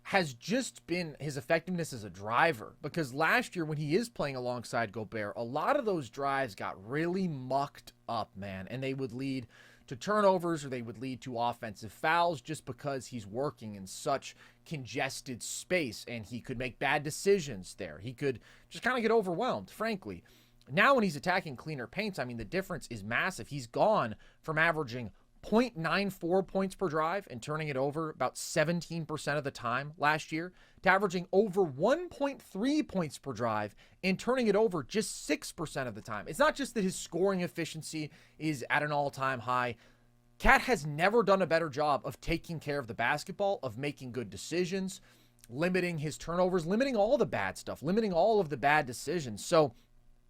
has just been his effectiveness as a driver. Because last year when he is playing alongside Gobert, a lot of those drives got really mucked up, man. And they would lead to turnovers or they would lead to offensive fouls just because he's working in such congested space and he could make bad decisions there. He could just kind of get overwhelmed, frankly. Now when he's attacking cleaner paints, I mean, the difference is massive. He's gone from averaging 0.94 points per drive and turning it over about 17% of the time last year to averaging over 1.3 points per drive and turning it over just 6% of the time. It's not just that his scoring efficiency is at an all-time high. Cat has never done a better job of taking care of the basketball, of making good decisions, limiting his turnovers, limiting all the bad stuff, limiting all of the bad decisions. So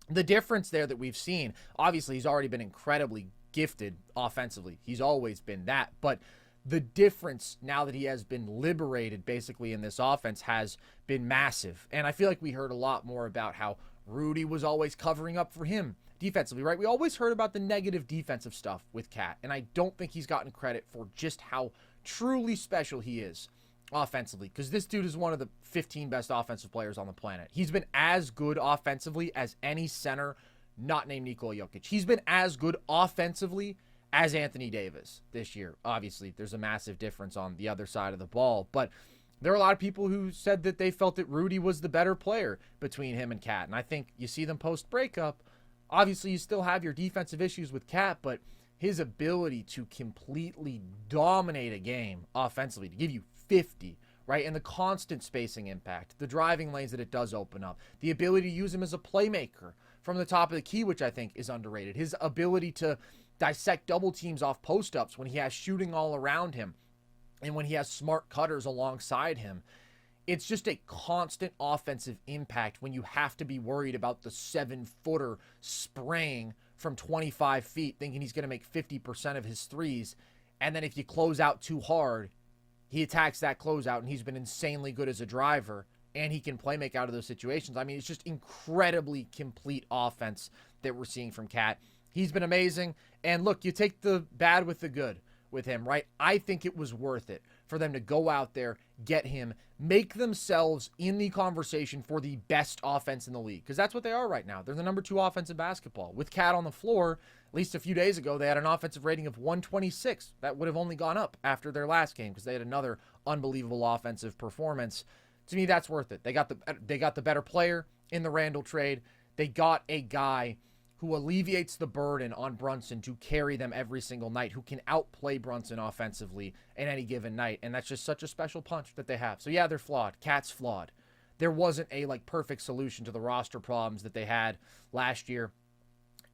the difference there that we've seen, obviously he's already been incredibly gifted offensively. He's always been that. But the difference now that he has been liberated basically in this offense has been massive. And I feel like we heard a lot more about how Rudy was always covering up for him defensively, right? We always heard about the negative defensive stuff with Cat, and I don't think he's gotten credit for just how truly special he is offensively, because this dude is one of the 15 best offensive players on the planet. He's been as good offensively as any center not named Nikola Jokic. He's been as good offensively as Anthony Davis this year. Obviously, there's a massive difference on the other side of the ball, but there are a lot of people who said that they felt that Rudy was the better player between him and Cat, and I think you see them post-breakup. Obviously, you still have your defensive issues with Cat, but his ability to completely dominate a game offensively, to give you 50, right, and the constant spacing impact, the driving lanes that it does open up, the ability to use him as a playmaker from the top of the key, which I think is underrated, his ability to dissect double teams off post-ups when he has shooting all around him and when he has smart cutters alongside him. It's just a constant offensive impact when you have to be worried about the 7-footer spraying from 25 feet, thinking he's going to make 50% of his threes. And then if you close out too hard, he attacks that closeout, and he's been insanely good as a driver, and he can play make out of those situations. I mean, it's just incredibly complete offense that we're seeing from Cat. He's been amazing. And look, you take the bad with the good with him, right? I think it was worth it for them to go out there, get him, make themselves in the conversation for the best offense in the league, because that's what they are right now. They're the number 2 offense in basketball. With Cat on the floor, at least a few days ago, they had an offensive rating of 126. That would have only gone up after their last game because they had another unbelievable offensive performance. To me, that's worth it. They got the better player in the Randall trade. They got a guy who alleviates the burden on Brunson to carry them every single night, who can outplay Brunson offensively in any given night. And that's just such a special punch that they have. So yeah, they're flawed. Cat's flawed. There wasn't a perfect solution to the roster problems that they had last year.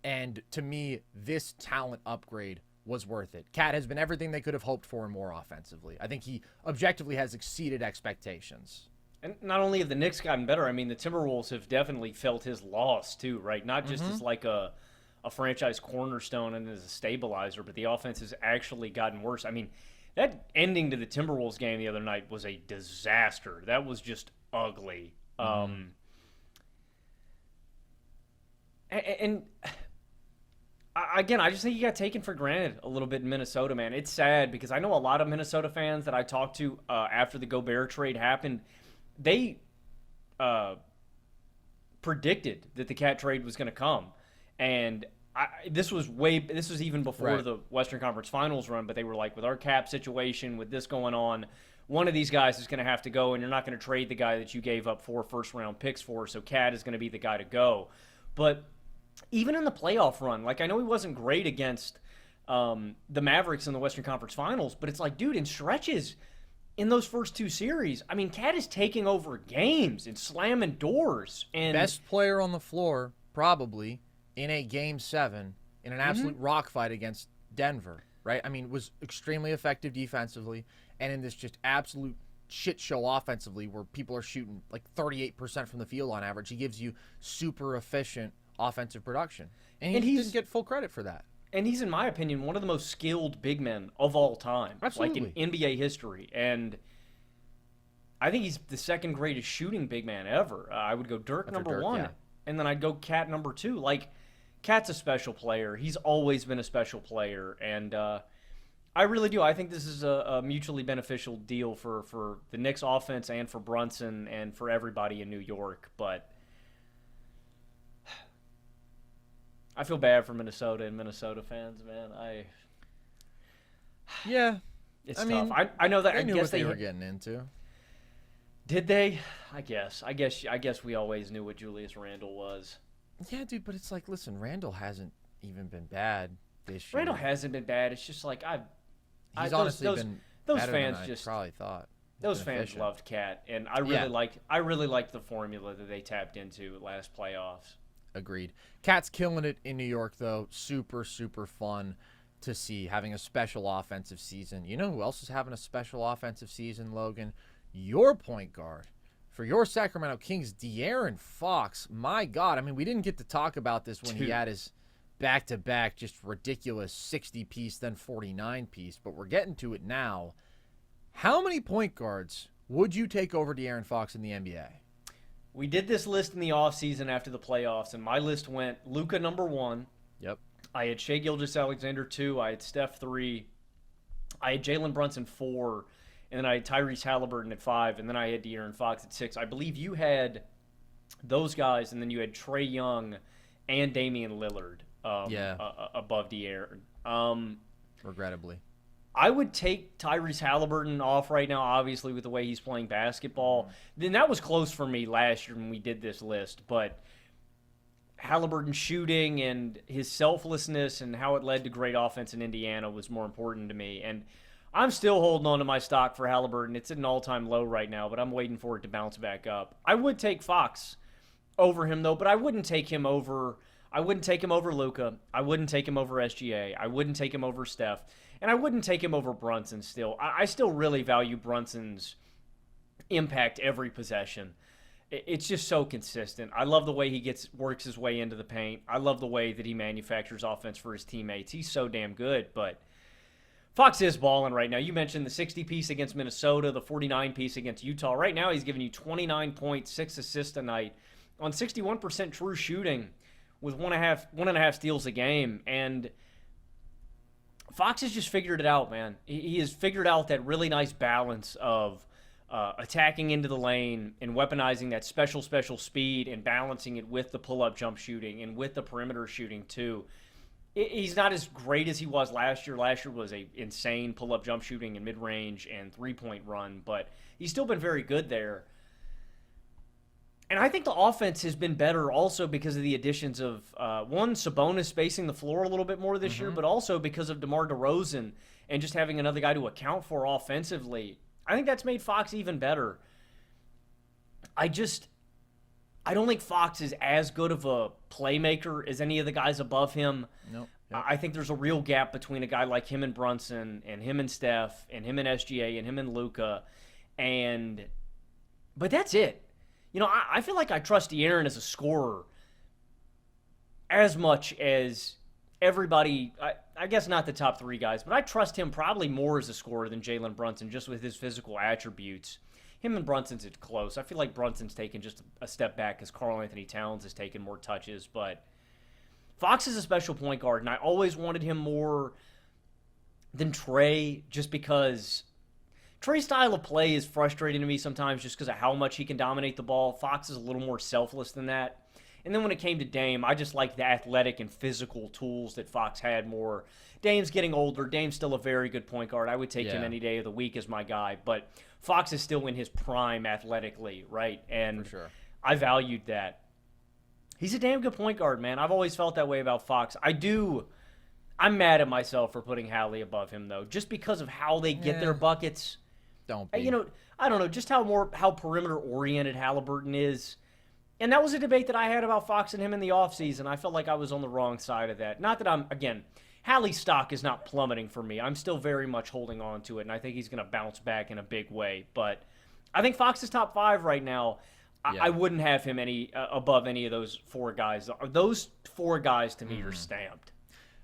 And to me, this talent upgrade was worth it. Cat has been everything they could have hoped for and more offensively. I think he objectively has exceeded expectations. And not only have the Knicks gotten better, I mean, the Timberwolves have definitely felt his loss too, right? Not just as like a franchise cornerstone and as a stabilizer, but the offense has actually gotten worse. I mean, that ending to the Timberwolves game the other night was a disaster. That was just ugly. And again, I just think he got taken for granted a little bit in Minnesota, man. It's sad because I know a lot of Minnesota fans that I talked to after the Gobert trade happened. They predicted that the Cat trade was going to come, and this was even before the Western Conference Finals run. But they were like, with our cap situation, with this going on, one of these guys is going to have to go, and you're not going to trade the guy that you gave up 4 first-round picks for. So Cat is going to be the guy to go. But even in the playoff run, I know he wasn't great against the Mavericks in the Western Conference Finals, but it's like, dude, in stretches. In those first 2 series, I mean, Cat is taking over games and slamming doors. And best player on the floor, probably, in a Game 7, in an absolute rock fight against Denver, right? I mean, was extremely effective defensively, and in this just absolute shit show offensively where people are shooting 38% from the field on average, he gives you super efficient offensive production. And he didn't get full credit for that. And he's, in my opinion, one of the most skilled big men of all time. Absolutely. In NBA history. And I think he's the second greatest shooting big man ever. I would go Dirk number 1, and then I'd go Cat number 2. Cat's a special player. He's always been a special player. And I really do. I think this is a mutually beneficial deal for the Knicks offense and for Brunson and for everybody in New York. But I feel bad for Minnesota and Minnesota fans, man. It's tough. I know that. I knew what they were getting into. Did they? I guess we always knew what Julius Randle was. Yeah, dude. But it's like, listen, Randle hasn't even been bad this year. Randle hasn't been bad. It's just like he's honestly been those better fans than I just probably thought. Those fans loved Cat, and I really liked the formula that they tapped into last playoffs. Agreed. Cat's killing it in New York, though. Super, super fun to see, having a special offensive season. You know who else is having a special offensive season, Logan? Your point guard, For your Sacramento Kings, De'Aaron Fox, my God. I mean, we didn't get to talk about this when he had his back-to-back just ridiculous 60-piece, then 49-piece, but we're getting to it now. How many point guards would you take over De'Aaron Fox in the NBA? We did this list in the offseason after the playoffs, and my list went Luka number 1. Yep. I had Shai Gilgeous-Alexander 2. I had Steph 3. I had Jalen Brunson 4. And then I had Tyrese Haliburton at 5, and then I had De'Aaron Fox at 6. I believe you had those guys, and then you had Trae Young and Damian Lillard above De'Aaron. Regrettably. I would take Tyrese Haliburton off right now, obviously, with the way he's playing basketball. Then that was close for me last year when we did this list, but Haliburton shooting and his selflessness and how it led to great offense in Indiana was more important to me. And I'm still holding on to my stock for Haliburton. It's at an all-time low right now, but I'm waiting for it to bounce back up. I would take Fox over him, though, but I wouldn't take him over Luka. I wouldn't take him over SGA. I wouldn't take him over Steph. And I wouldn't take him over Brunson still. I still really value Brunson's impact every possession. It's just so consistent. I love the way he works his way into the paint. I love the way that he manufactures offense for his teammates. He's so damn good, but Fox is balling right now. You mentioned the 60-piece against Minnesota, the 49-piece against Utah. Right now, he's giving you 29 points, 6 assists a night on 61% true shooting with one and a half steals a game. And Fox has just figured it out, man. He has figured out that really nice balance of attacking into the lane and weaponizing that special speed and balancing it with the pull-up jump shooting and with the perimeter shooting, too. He's not as great as he was last year. Last year was a insane pull-up jump shooting and mid-range and three-point run, but he's still been very good there. And I think the offense has been better also because of the additions of, one, Sabonis spacing the floor a little bit more this year, but also because of DeMar DeRozan and just having another guy to account for offensively. I think that's made Fox even better. I don't think Fox is as good of a playmaker as any of the guys above him. Nope. I think there's a real gap between a guy like him and Brunson and him and Steph and him and SGA and him and Luka. But that's it. You know, I feel like I trust De'Aaron as a scorer as much as everybody. I guess not the top 3 guys, but I trust him probably more as a scorer than Jalen Brunson just with his physical attributes. Him and Brunson's it's close. I feel like Brunson's taken just a step back because Karl-Anthony Towns has taken more touches. But Fox is a special point guard, and I always wanted him more than Trae just because Trae's style of play is frustrating to me sometimes just because of how much he can dominate the ball. Fox is a little more selfless than that. And then when it came to Dame, I just like the athletic and physical tools that Fox had more. Dame's getting older. Dame's still a very good point guard. I would take him any day of the week as my guy. But Fox is still in his prime athletically, right? And For sure. I valued that. He's a damn good point guard, man. I've always felt that way about Fox. I'm mad at myself for putting Hali above him, though, just because of how they get their buckets. Don't be. You know, I don't know, just how perimeter-oriented Haliburton is. And that was a debate that I had about Fox and him in the offseason. I felt like I was on the wrong side of that. Not that Hali's stock is not plummeting for me. I'm still very much holding on to it, and I think he's going to bounce back in a big way. But I think Fox is top 5 right now. I wouldn't have him above any of those 4 guys. Those 4 guys, to me, are stamped.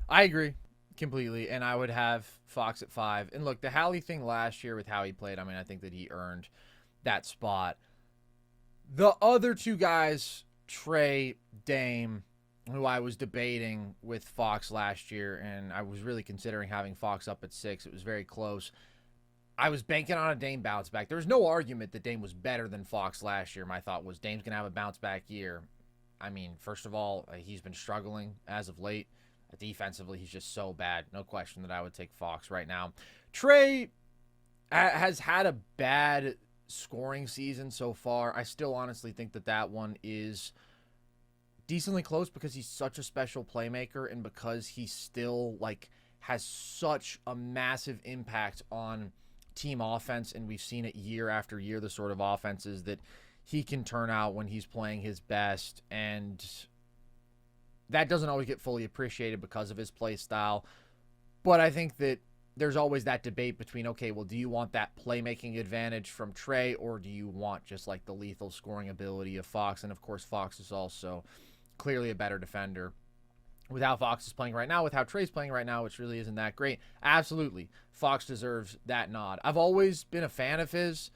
I agree completely, and I would have Fox at 5. And look, the Hali thing last year with how he played, I mean, I think that he earned that spot. The other 2 guys, Trae, Dame, who I was debating with Fox last year, and I was really considering having Fox up at 6. It was very close. I was banking on a Dame bounce back. There's no argument that Dame was better than Fox last year. My thought was Dame's going to have a bounce back year. I mean, first of all, he's been struggling as of late. Defensively, he's just so bad. No question that I would take Fox right now. Trae has had a bad scoring season so far. I still honestly think that one is decently close because he's such a special playmaker and because he still has such a massive impact on team offense, and we've seen it year after year, the sort of offenses that he can turn out when he's playing his best, and that doesn't always get fully appreciated because of his play style. But I think that there's always that debate between, okay, well, do you want that playmaking advantage from Trey, or do you want just like the lethal scoring ability of Fox? And of course, Fox is also clearly a better defender. With how Fox is playing right now, with how Trey's playing right now, which really isn't that great, absolutely, Fox deserves that nod. I've always been a fan of his.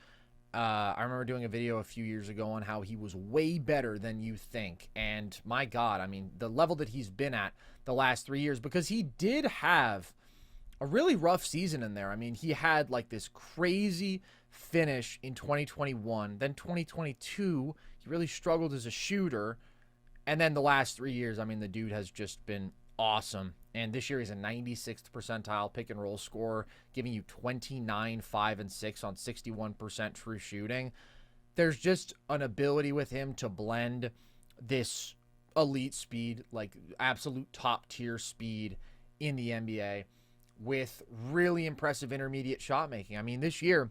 I remember doing a video a few years ago on how he was way better than you think. And my God, I mean, the level that he's been at the last 3 years, because he did have a really rough season in there. I mean, he had like this crazy finish in 2021. Then 2022, he really struggled as a shooter. And then the last 3 years, I mean, the dude has just been awesome. And this year he's a 96th percentile pick and roll scorer, giving you 29, 5, and 6 on 61% true shooting. There's just an ability with him to blend this elite speed, like absolute top tier speed in the NBA, with really impressive intermediate shot making. I mean, this year,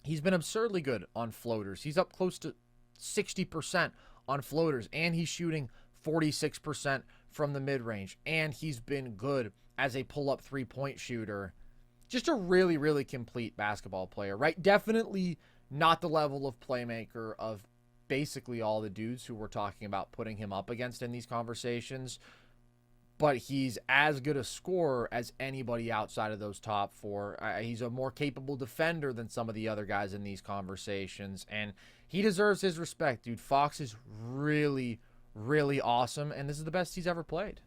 he's been absurdly good on floaters. He's up close to 60% on floaters, and he's shooting 46% from the mid-range, and he's been good as a pull-up three-point shooter. Just a really, really complete basketball player, right? Definitely not the level of playmaker of basically all the dudes who we're talking about putting him up against in these conversations, but he's as good a scorer as anybody outside of those top four. He's a more capable defender than some of the other guys in these conversations, and he deserves his respect, dude. Fox is really, really awesome, and this is the best he's ever played.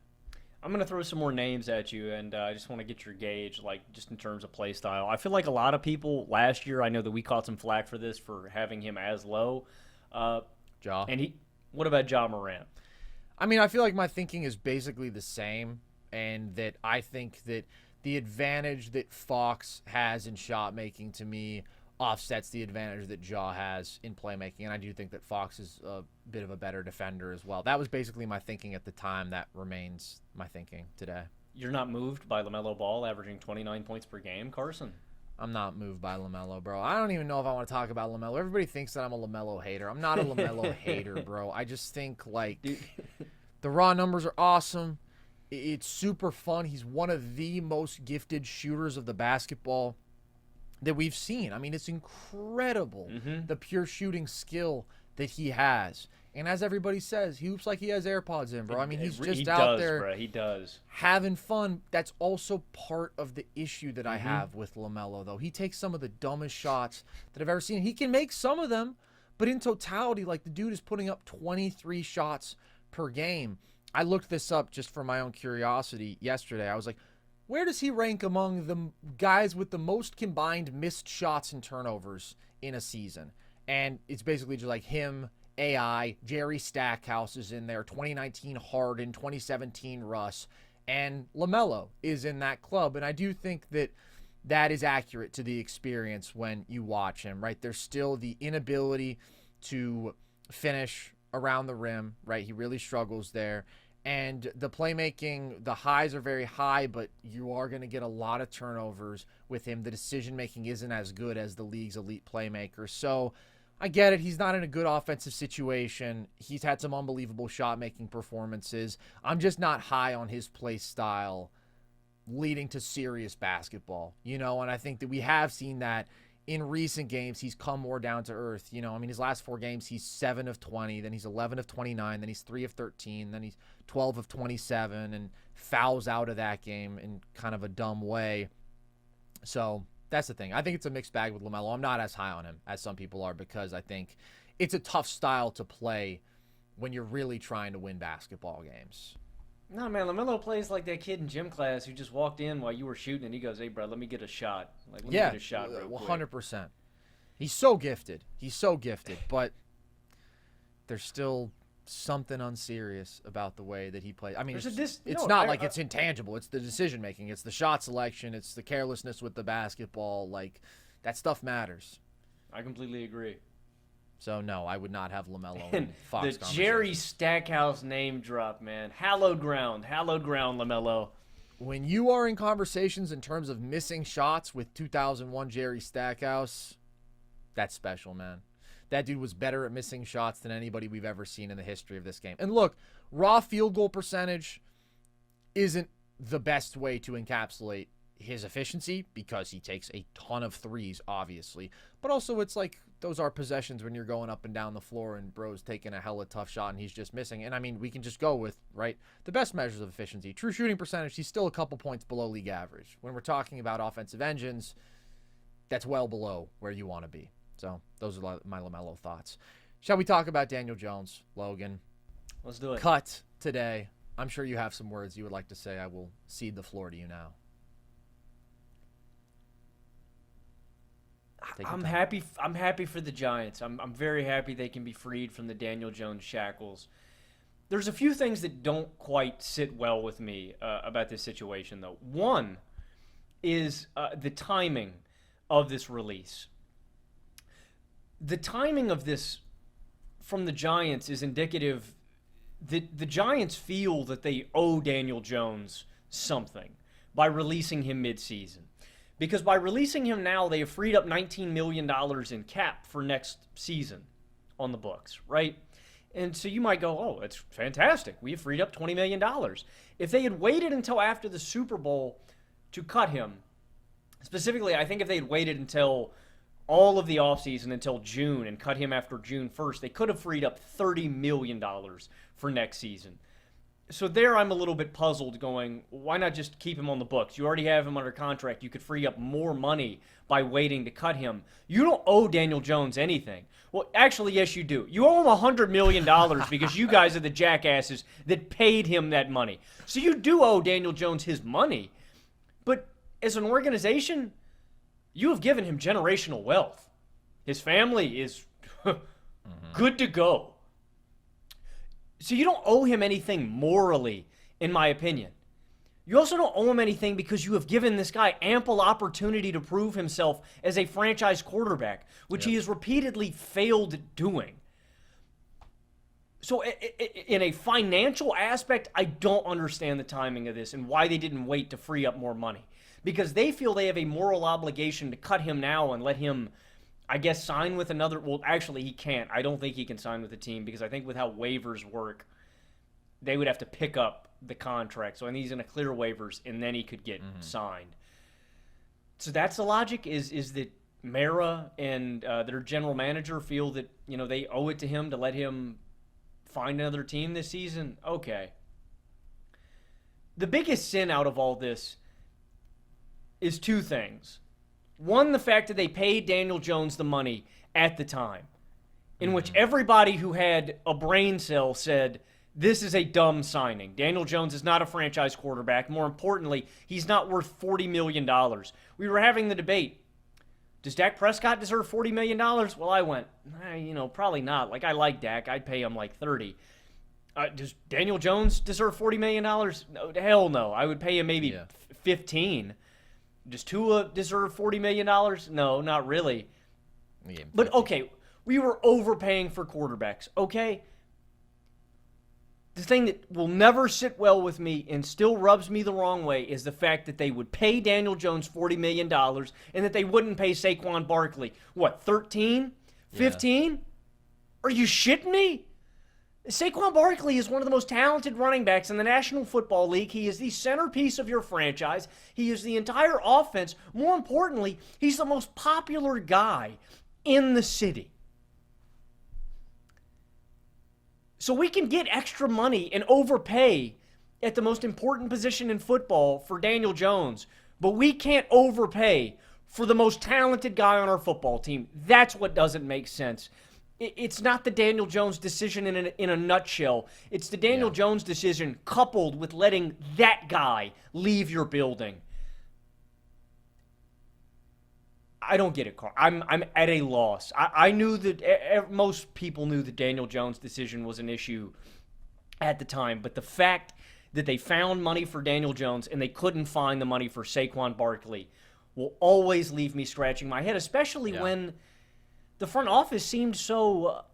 I'm going to throw some more names at you, and I just want to get your gauge, like, just in terms of play style. I feel like a lot of people last year, I know that we caught some flack for this, for having him as low. Ja. And what about Ja Morant? I mean, I feel like my thinking is basically the same, and that I think that the advantage that Fox has in shot making, to me, offsets the advantage that Ja has in playmaking, and I do think that Fox is a bit of a better defender as well. That was basically my thinking at the time. That remains my thinking today. You're not moved by LaMelo Ball averaging 29 points per game, Carson? I'm not moved by LaMelo, bro. I don't even know if I want to talk about LaMelo. Everybody thinks that I'm a LaMelo hater. I'm not a LaMelo hater, bro. I just think, like, the raw numbers are awesome. It's super fun. He's one of the most gifted shooters of the basketball that we've seen. I mean, it's incredible, the pure shooting skill that he has. And as everybody says, he hoops like he has AirPods in, bro. I mean, he's just out there, bro. He does, having fun. That's also part of the issue that I have with LaMelo, though. He takes some of the dumbest shots that I've ever seen. He can make some of them, but in totality, like, the dude is putting up 23 shots per game. I looked this up just for my own curiosity yesterday. I was like, where does he rank among the guys with the most combined missed shots and turnovers in a season? And it's basically just like him, AI, Jerry Stackhouse is in there, 2019 Harden, 2017 Russ, and LaMelo is in that club. And I do think that that is accurate to the experience when you watch him, right? There's still the inability to finish around the rim, right? He really struggles there. And the playmaking, the highs are very high, but you are going to get a lot of turnovers with him. The decision-making isn't as good as the league's elite playmakers. So I get it. He's not in a good offensive situation. He's had some unbelievable shot-making performances. I'm just not high on his play style leading to serious basketball, you know, and I think that we have seen that in recent games. He's come more down to earth. You know, I mean, his last 4 games, he's 7 of 20, then he's 11 of 29, then he's 3 of 13, then he's 12 of 27, and fouls out of that game in kind of a dumb way. So that's the thing. I think it's a mixed bag with LaMelo. I'm not as high on him as some people are, because I think it's a tough style to play when you're really trying to win basketball games. No, man, LaMelo plays like that kid in gym class who just walked in while you were shooting, and he goes, "Hey, bro, let me get a shot. Like, let me get a shot real quick." 100%. He's so gifted. He's so gifted, but there's still something unserious about the way that he plays. I mean, it's not like it's intangible. It's the decision making. It's the shot selection. It's the carelessness with the basketball. Like, that stuff matters. I completely agree. So, no, I would not have LaMelo And in Fox the Jerry Stackhouse name drop, man. Hallowed ground, LaMelo. When you are in conversations in terms of missing shots with 2001 Jerry Stackhouse, that's special, man. That dude was better at missing shots than anybody we've ever seen in the history of this game. And look, raw field goal percentage isn't the best way to encapsulate his efficiency because he takes a ton of threes, obviously. But also it's like those are possessions when you're going up and down the floor and bro's taking a hella tough shot and he's just missing. And I mean, we can just go with, right, the best measures of efficiency. True shooting percentage, he's still a couple points below league average. When we're talking about offensive engines, that's well below where you want to be. So those are my LaMelo thoughts. Shall we talk about Daniel Jones, Logan? Let's do it. Cut today. I'm sure you have some words you would like to say. I will cede the floor to you now. I'm happy for the Giants. I'm very happy they can be freed from the Daniel Jones shackles. There's a few things that don't quite sit well with me about this situation, though. One is the timing of this release. The timing of this from the Giants is indicative that the Giants feel that they owe Daniel Jones something by releasing him midseason. Because by releasing him now, they have freed up $19 million in cap for next season on the books, right? And so you might go, oh, that's fantastic. We have freed up $20 million. If they had waited until after the Super Bowl to cut him, specifically, I think if they had waited until all of the offseason until June and cut him after June 1st, they could have freed up $30 million for next season. So there I'm a little bit puzzled going, why not just keep him on the books? You already have him under contract. You could free up more money by waiting to cut him. You don't owe Daniel Jones anything. Well, actually, yes, you do. You owe him $100 million because you guys are the jackasses that paid him that money. So you do owe Daniel Jones his money. But as an organization, you have given him generational wealth. His family is good to go. So you don't owe him anything morally, in my opinion. You also don't owe him anything because you have given this guy ample opportunity to prove himself as a franchise quarterback, which he has repeatedly failed at doing. So in a financial aspect, I don't understand the timing of this and why they didn't wait to free up more money. Because they feel they have a moral obligation to cut him now and let him, I guess, sign with another. Well, actually, he can't. I don't think he can sign with the team because I think with how waivers work, they would have to pick up the contract. So I think he's going to clear waivers, and then he could get signed. So that's the logic, is that Mara and their general manager feel that, you know, they owe it to him to let him find another team this season? Okay. The biggest sin out of all this is two things. One, the fact that they paid Daniel Jones the money at the time, in which everybody who had a brain cell said, this is a dumb signing. Daniel Jones is not a franchise quarterback. More importantly, he's not worth $40 million. We were having the debate. Does Dak Prescott deserve $40 million? Well, I went, probably not. Like, I like Dak. I'd pay him like 30. Does Daniel Jones deserve $40 million? No, hell no. I would pay him maybe 15. Does Tua deserve $40 million? No, not really. But, okay, we were overpaying for quarterbacks, okay? The thing that will never sit well with me and still rubs me the wrong way is the fact that they would pay Daniel Jones $40 million and that they wouldn't pay Saquon Barkley, 13? 15? Yeah. Are you shitting me? Saquon Barkley is one of the most talented running backs in the National Football League. He is the centerpiece of your franchise. He is the entire offense. More importantly, he's the most popular guy in the city. So we can get extra money and overpay at the most important position in football for Daniel Jones, but we can't overpay for the most talented guy on our football team. That's what doesn't make sense. It's not the Daniel Jones decision in a nutshell. It's the Daniel Jones decision coupled with letting that guy leave your building. I don't get it, Carl. I'm at a loss. I knew that most people knew that Daniel Jones' decision was an issue at the time, but the fact that they found money for Daniel Jones and they couldn't find the money for Saquon Barkley will always leave me scratching my head, especially when the front office seemed so,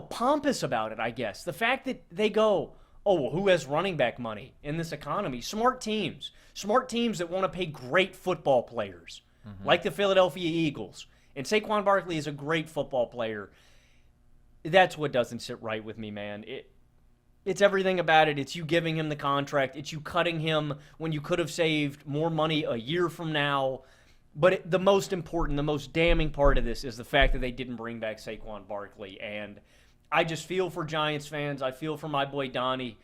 pompous about it, I guess. The fact that they go, oh, well, who has running back money in this economy? Smart teams that want to pay great football players, like the Philadelphia Eagles. And Saquon Barkley is a great football player. That's what doesn't sit right with me, man. It's everything about it. It's you giving him the contract. It's you cutting him when you could have saved more money a year from now. But the most important, the most damning part of this is the fact that they didn't bring back Saquon Barkley. And I just feel for Giants fans. I feel for my boy Donnie.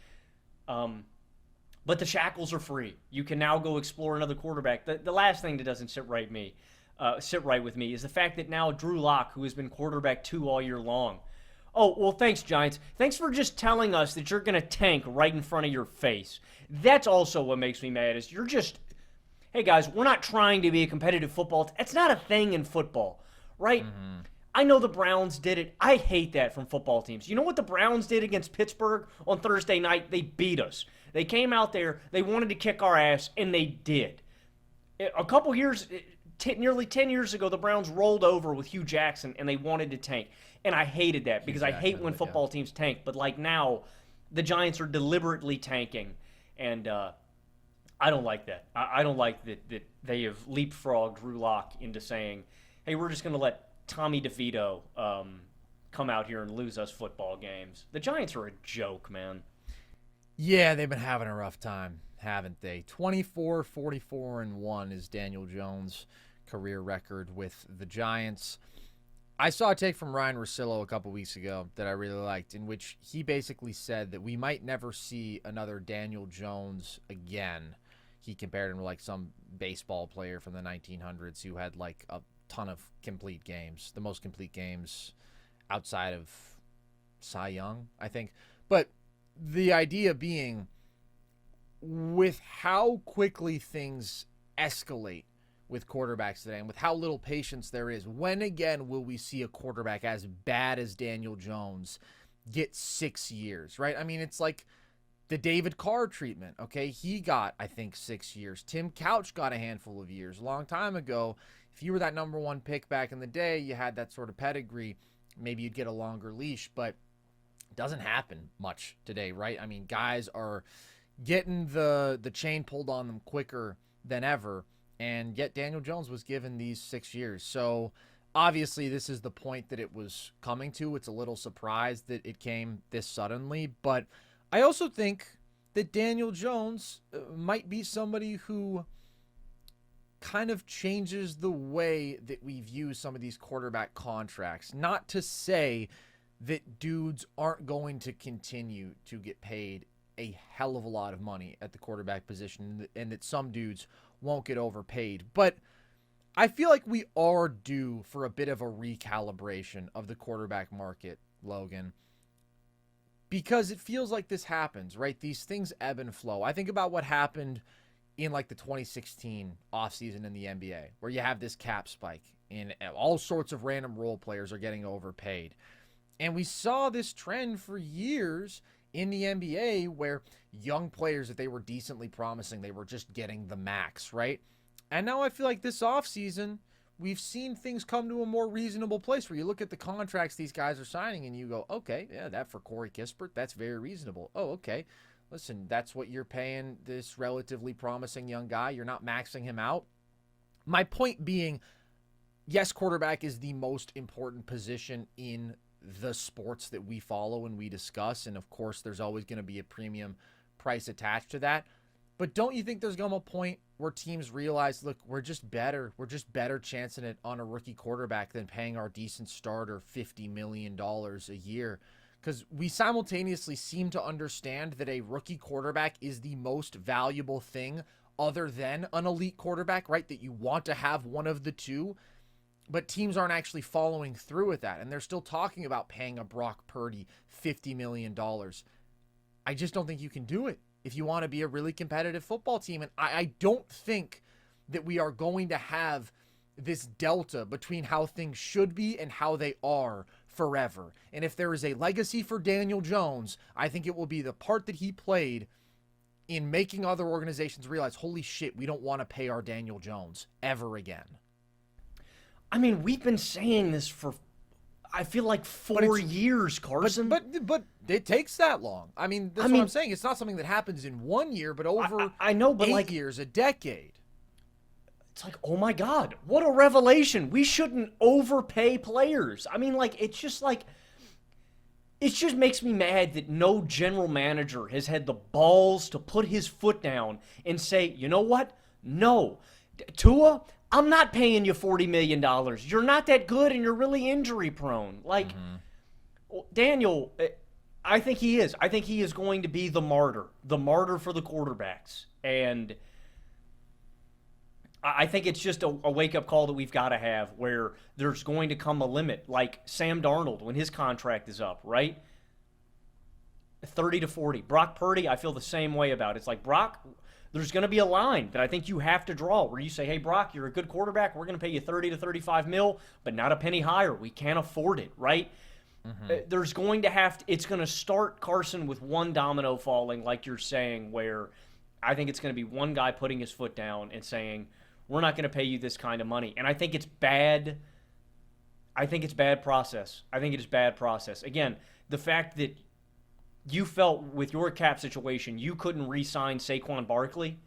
But the shackles are free. You can now go explore another quarterback. The last thing that doesn't sit right with me is the fact that now Drew Lock, who has been quarterback 2 all year long. Oh, well, thanks, Giants. Thanks for just telling us that you're going to tank right in front of your face. That's also what makes me mad is you're just, hey, guys, we're not trying to be a competitive football. It's not a thing in football, right? Mm-hmm. I know the Browns did it. I hate that from football teams. You know what the Browns did against Pittsburgh on Thursday night? They beat us. They came out there. They wanted to kick our ass, and they did. A couple years, nearly 10 years ago, the Browns rolled over with Hugh Jackson, and they wanted to tank. And I hated that because I hate when football teams tank. But like now, the Giants are deliberately tanking, and I don't like that. I don't like that they have leapfrogged Drew Lock into saying, hey, we're just going to let Tommy DeVito come out here and lose us football games. The Giants are a joke, man. Yeah, they've been having a rough time, haven't they? 24, 44, and 1 is Daniel Jones' career record with the Giants. I saw a take from Ryan Russillo a couple weeks ago that I really liked, in which he basically said that we might never see another Daniel Jones again. He compared him to like some baseball player from the 1900s who had like a ton of complete games, the most complete games outside of Cy Young, I think. But the idea being, with how quickly things escalate with quarterbacks today and with how little patience there is, when again will we see a quarterback as bad as Daniel Jones get 6 years, right? I mean, it's like the David Carr treatment, okay? He got, I think, 6 years. Tim Couch got a handful of years. A long time ago, if you were that number one pick back in the day, you had that sort of pedigree, maybe you'd get a longer leash, but it doesn't happen much today, right? I mean, guys are getting the chain pulled on them quicker than ever, and yet Daniel Jones was given these 6 years. So obviously this is the point that it was coming to. It's a little surprised that it came this suddenly, but I also think that Daniel Jones might be somebody who kind of changes the way that we view some of these quarterback contracts. Not to say that dudes aren't going to continue to get paid a hell of a lot of money at the quarterback position, and that some dudes won't get overpaid. But I feel like we are due for a bit of a recalibration of the quarterback market, Logan, because it feels like this happens, right? These things ebb and flow. I think about what happened in like the 2016 offseason in the NBA, where you have this cap spike and all sorts of random role players are getting overpaid. And we saw this trend for years in the NBA where young players, if they were decently promising, they were just getting the max, right? And now I feel like this offseason, we've seen things come to a more reasonable place where you look at the contracts these guys are signing and you go, okay, yeah, that for Corey Kispert, that's very reasonable. Oh, okay. Listen, that's what you're paying this relatively promising young guy. You're not maxing him out. My point being, yes, quarterback is the most important position in the sports that we follow and we discuss. And of course, there's always going to be a premium price attached to that. But don't you think there's going to be a point where teams realize, look, we're just better chancing it on a rookie quarterback than paying our decent starter $50 million a year? Because we simultaneously seem to understand that a rookie quarterback is the most valuable thing other than an elite quarterback, right? That you want to have one of the two. But teams aren't actually following through with that. And they're still talking about paying a Brock Purdy $50 million. I just don't think you can do it if you want to be a really competitive football team. And I don't think that we are going to have this delta between how things should be and how they are forever. And if there is a legacy for Daniel Jones, I think it will be the part that he played in making other organizations realize, holy shit, we don't want to pay our Daniel Jones ever again. I mean, we've been saying this for, I feel like 4 years, Carson. But it takes that long. I mean, what I'm saying. It's not something that happens in 1 year, but over I know, but 8 years, a decade. It's like, oh my God, what a revelation. We shouldn't overpay players. I mean, like, it's just like, it just makes me mad that no general manager has had the balls to put his foot down and say, you know what? No. Tua, I'm not paying you $40 million. You're not that good and you're really injury prone. Like, Daniel, I think he is. I think he is going to be the martyr for the quarterbacks. And I think it's just a wake-up call that we've got to have where there's going to come a limit, like Sam Darnold when his contract is up, right? 30 to 40. Brock Purdy, I feel the same way about it. It's like, Brock, there's going to be a line that I think you have to draw where you say, hey, Brock, you're a good quarterback. We're going to pay you 30 to 35 mil, but not a penny higher. We can't afford it, right? There's going to have to, it's going to start, Carson, with one domino falling, like you're saying, where I think it's going to be one guy putting his foot down and saying, we're not going to pay you this kind of money. And I think it's bad. I think it's bad process. I think it is bad process. Again, the fact that you felt with your cap situation you couldn't re-sign Saquon Barkley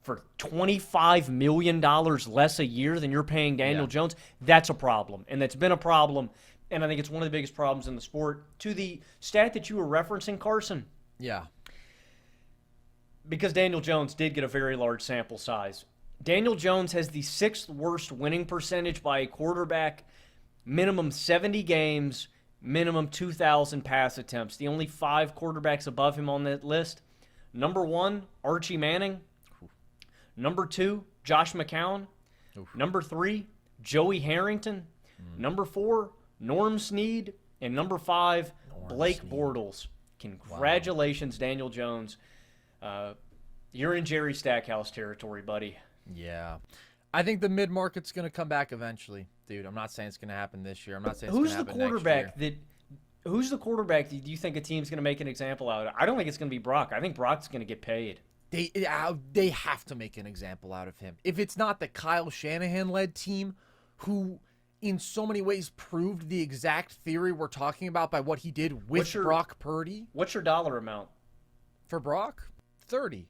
for $25 million less a year than you're paying Daniel Jones, that's a problem. And that's been a problem. And I think it's one of the biggest problems in the sport. To the stat that you were referencing, Carson. Yeah. Because Daniel Jones did get a very large sample size. Daniel Jones has the 6th worst winning percentage by a quarterback, minimum 70 games, minimum 2,000 pass attempts. The only 5 quarterbacks above him on that list, number 1, Archie Manning. Number 2, Josh McCown. Number 3, Joey Harrington. Number 4, Norm Snead. And number 5, Blake Bortles. Congratulations, Daniel Jones. You're in Jerry Stackhouse territory, buddy. Yeah. I think the mid-market's going to come back eventually, dude. I'm not saying it's going to happen this year. I'm not saying it's going to happen next year. Who's the quarterback that you think a team's going to make an example out of? I don't think it's going to be Brock. I think Brock's going to get paid. They have to make an example out of him. If it's not the Kyle Shanahan-led team who in so many ways proved the exact theory we're talking about by what he did with Brock Purdy. What's your dollar amount? For Brock? 30.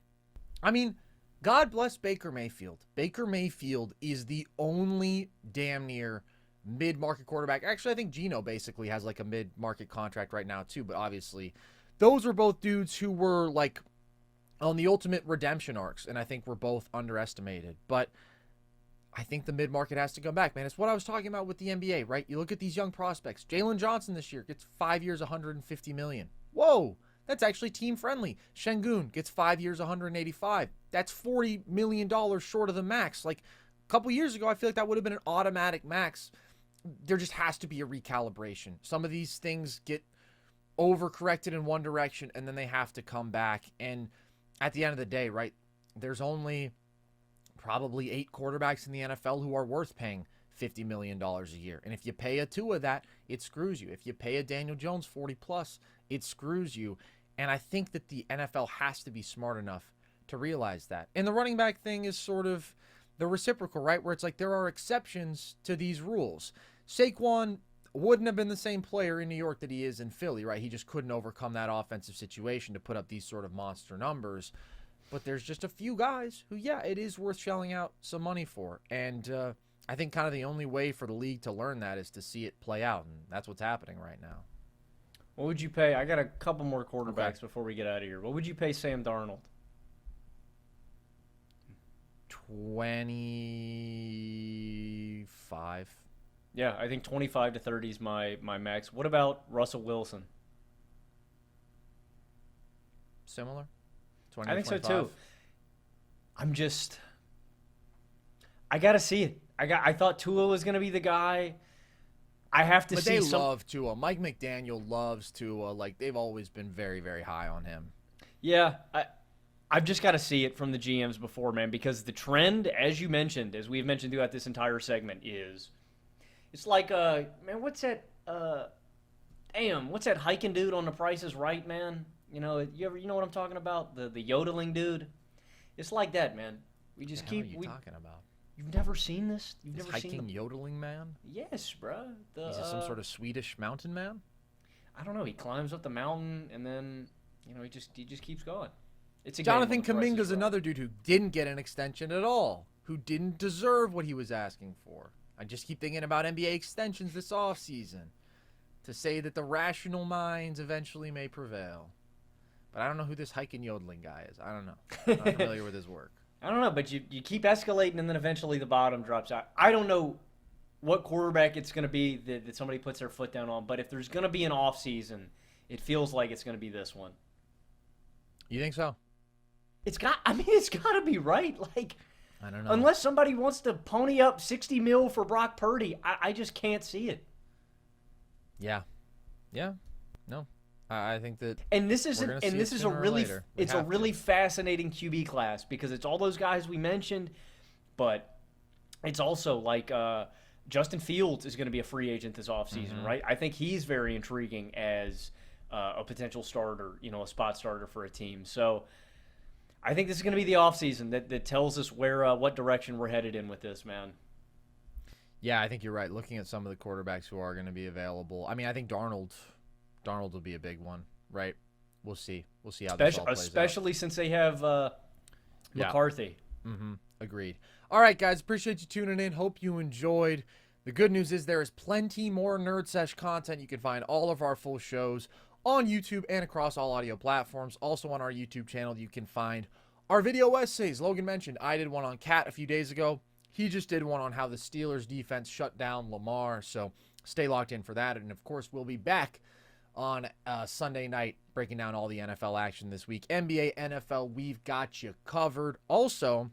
I mean, God bless Baker Mayfield. Baker Mayfield is the only damn near mid-market quarterback. Actually, I think Geno basically has like a mid-market contract right now too, but obviously those were both dudes who were like on the ultimate redemption arcs, and I think we're both underestimated. But I think the mid-market has to come back, man. It's what I was talking about with the NBA, right? You look at these young prospects. Jalen Johnson this year gets 5 years, $150 million. Whoa, that's actually team-friendly. Şengün gets 5 years, $185. That's $40 million short of the max. Like a couple years ago, I feel like that would have been an automatic max. There just has to be a recalibration. Some of these things get overcorrected in one direction, and then they have to come back. And at the end of the day, right, there's only probably 8 quarterbacks in the NFL who are worth paying $50 million a year. And if you pay a Tua that, it screws you. If you pay a Daniel Jones 40 plus, it screws you. And I think that the NFL has to be smart enough to realize that. And the running back thing is sort of the reciprocal, right? Where it's like there are exceptions to these rules. Saquon wouldn't have been the same player in New York that he is in Philly, right? He just couldn't overcome that offensive situation to put up these sort of monster numbers. But there's just a few guys who, yeah, it is worth shelling out some money for. And I think kind of the only way for the league to learn that is to see it play out. And that's what's happening right now. What would you pay? I got a couple more quarterbacks before we get out of here. What would you pay Sam Darnold? 25. Yeah, I think 25 to 30 is my max. What about Russell Wilson? Similar? 20 I think 25? so too. I got to see it. I thought Tua was going to be the guy. I have to see. But they love Tua. Mike McDaniel loves Tua. Like, they've always been very, very high on him. Yeah, I've just got to see it from the GMs before, man, because the trend, as you mentioned, as we've mentioned throughout this entire segment, is it's like, man, what's that? What's that hiking dude on The Price is Right, man? You know what I'm talking about? The yodeling dude. It's like that, man. We just keep. What are you talking about? You've never seen this? You've This never seen hiking yodeling man? Yes, bro. Is it some sort of Swedish mountain man? I don't know. He climbs up the mountain and then he just keeps going. It's a Jonathan game on The Price Kuminga's is Right. another dude who didn't get an extension at all, who didn't deserve what he was asking for. I just keep thinking about NBA extensions this offseason. to say that the rational minds eventually may prevail. But I don't know who this hiking yodeling guy is. I don't know. I'm not familiar with his work. I don't know, but you keep escalating, and then eventually the bottom drops out. I don't know what quarterback it's going to be that somebody puts their foot down on, but if there's going to be an off season, it feels like it's going to be this one. You think so? It's got to be right. Like, I don't know. Unless somebody wants to pony up $60 million for Brock Purdy, I just can't see it. Yeah. No. I think that. And this is a really fascinating QB class because it's all those guys we mentioned, but it's also like Justin Fields is going to be a free agent this offseason, right? I think he's very intriguing as a potential starter, a spot starter for a team. So I think this is going to be the offseason that tells us what direction we're headed in with this, man. Yeah, I think you're right. Looking at some of the quarterbacks who are going to be available, I mean, I think Darnold will be a big one, right? We'll see. We'll see how this all plays out. Especially since they have McCarthy. Agreed. All right, guys. Appreciate you tuning in. Hope you enjoyed. The good news is there is plenty more Nerd Sesh content. You can find all of our full shows on YouTube and across all audio platforms. Also on our YouTube channel, you can find our video essays. Logan mentioned I did one on Cat a few days ago. He just did one on how the Steelers defense shut down Lamar. So stay locked in for that. And, of course, we'll be back on Sunday night breaking down all the NFL action this week. NBA, NFL, we've got you covered. Also,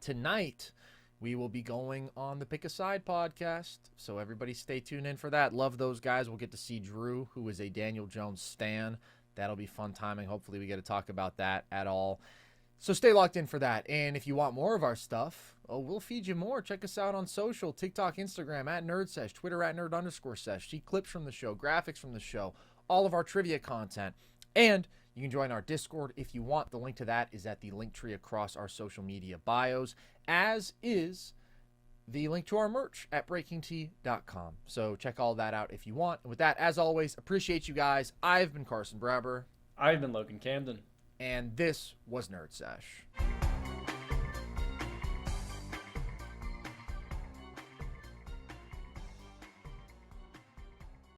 tonight, we will be going on the Pick a Side podcast. So everybody stay tuned in for that. Love those guys. We'll get to see Drew, who is a Daniel Jones stan. That'll be fun timing. Hopefully we get to talk about that at all. So stay locked in for that. And if you want more of our stuff, we'll feed you more. Check us out on social, TikTok, Instagram, @NerdSesh, Twitter, @Nerd_Sesh. See clips from the show, graphics from the show, all of our trivia content. And you can join our Discord if you want. The link to that is at the link tree across our social media bios, as is the link to our merch at breakingtea.com. So check all that out if you want. And with that, as always, appreciate you guys. I've been Carson Brabber. I've been Logan Camden. And this was Nerd Sesh.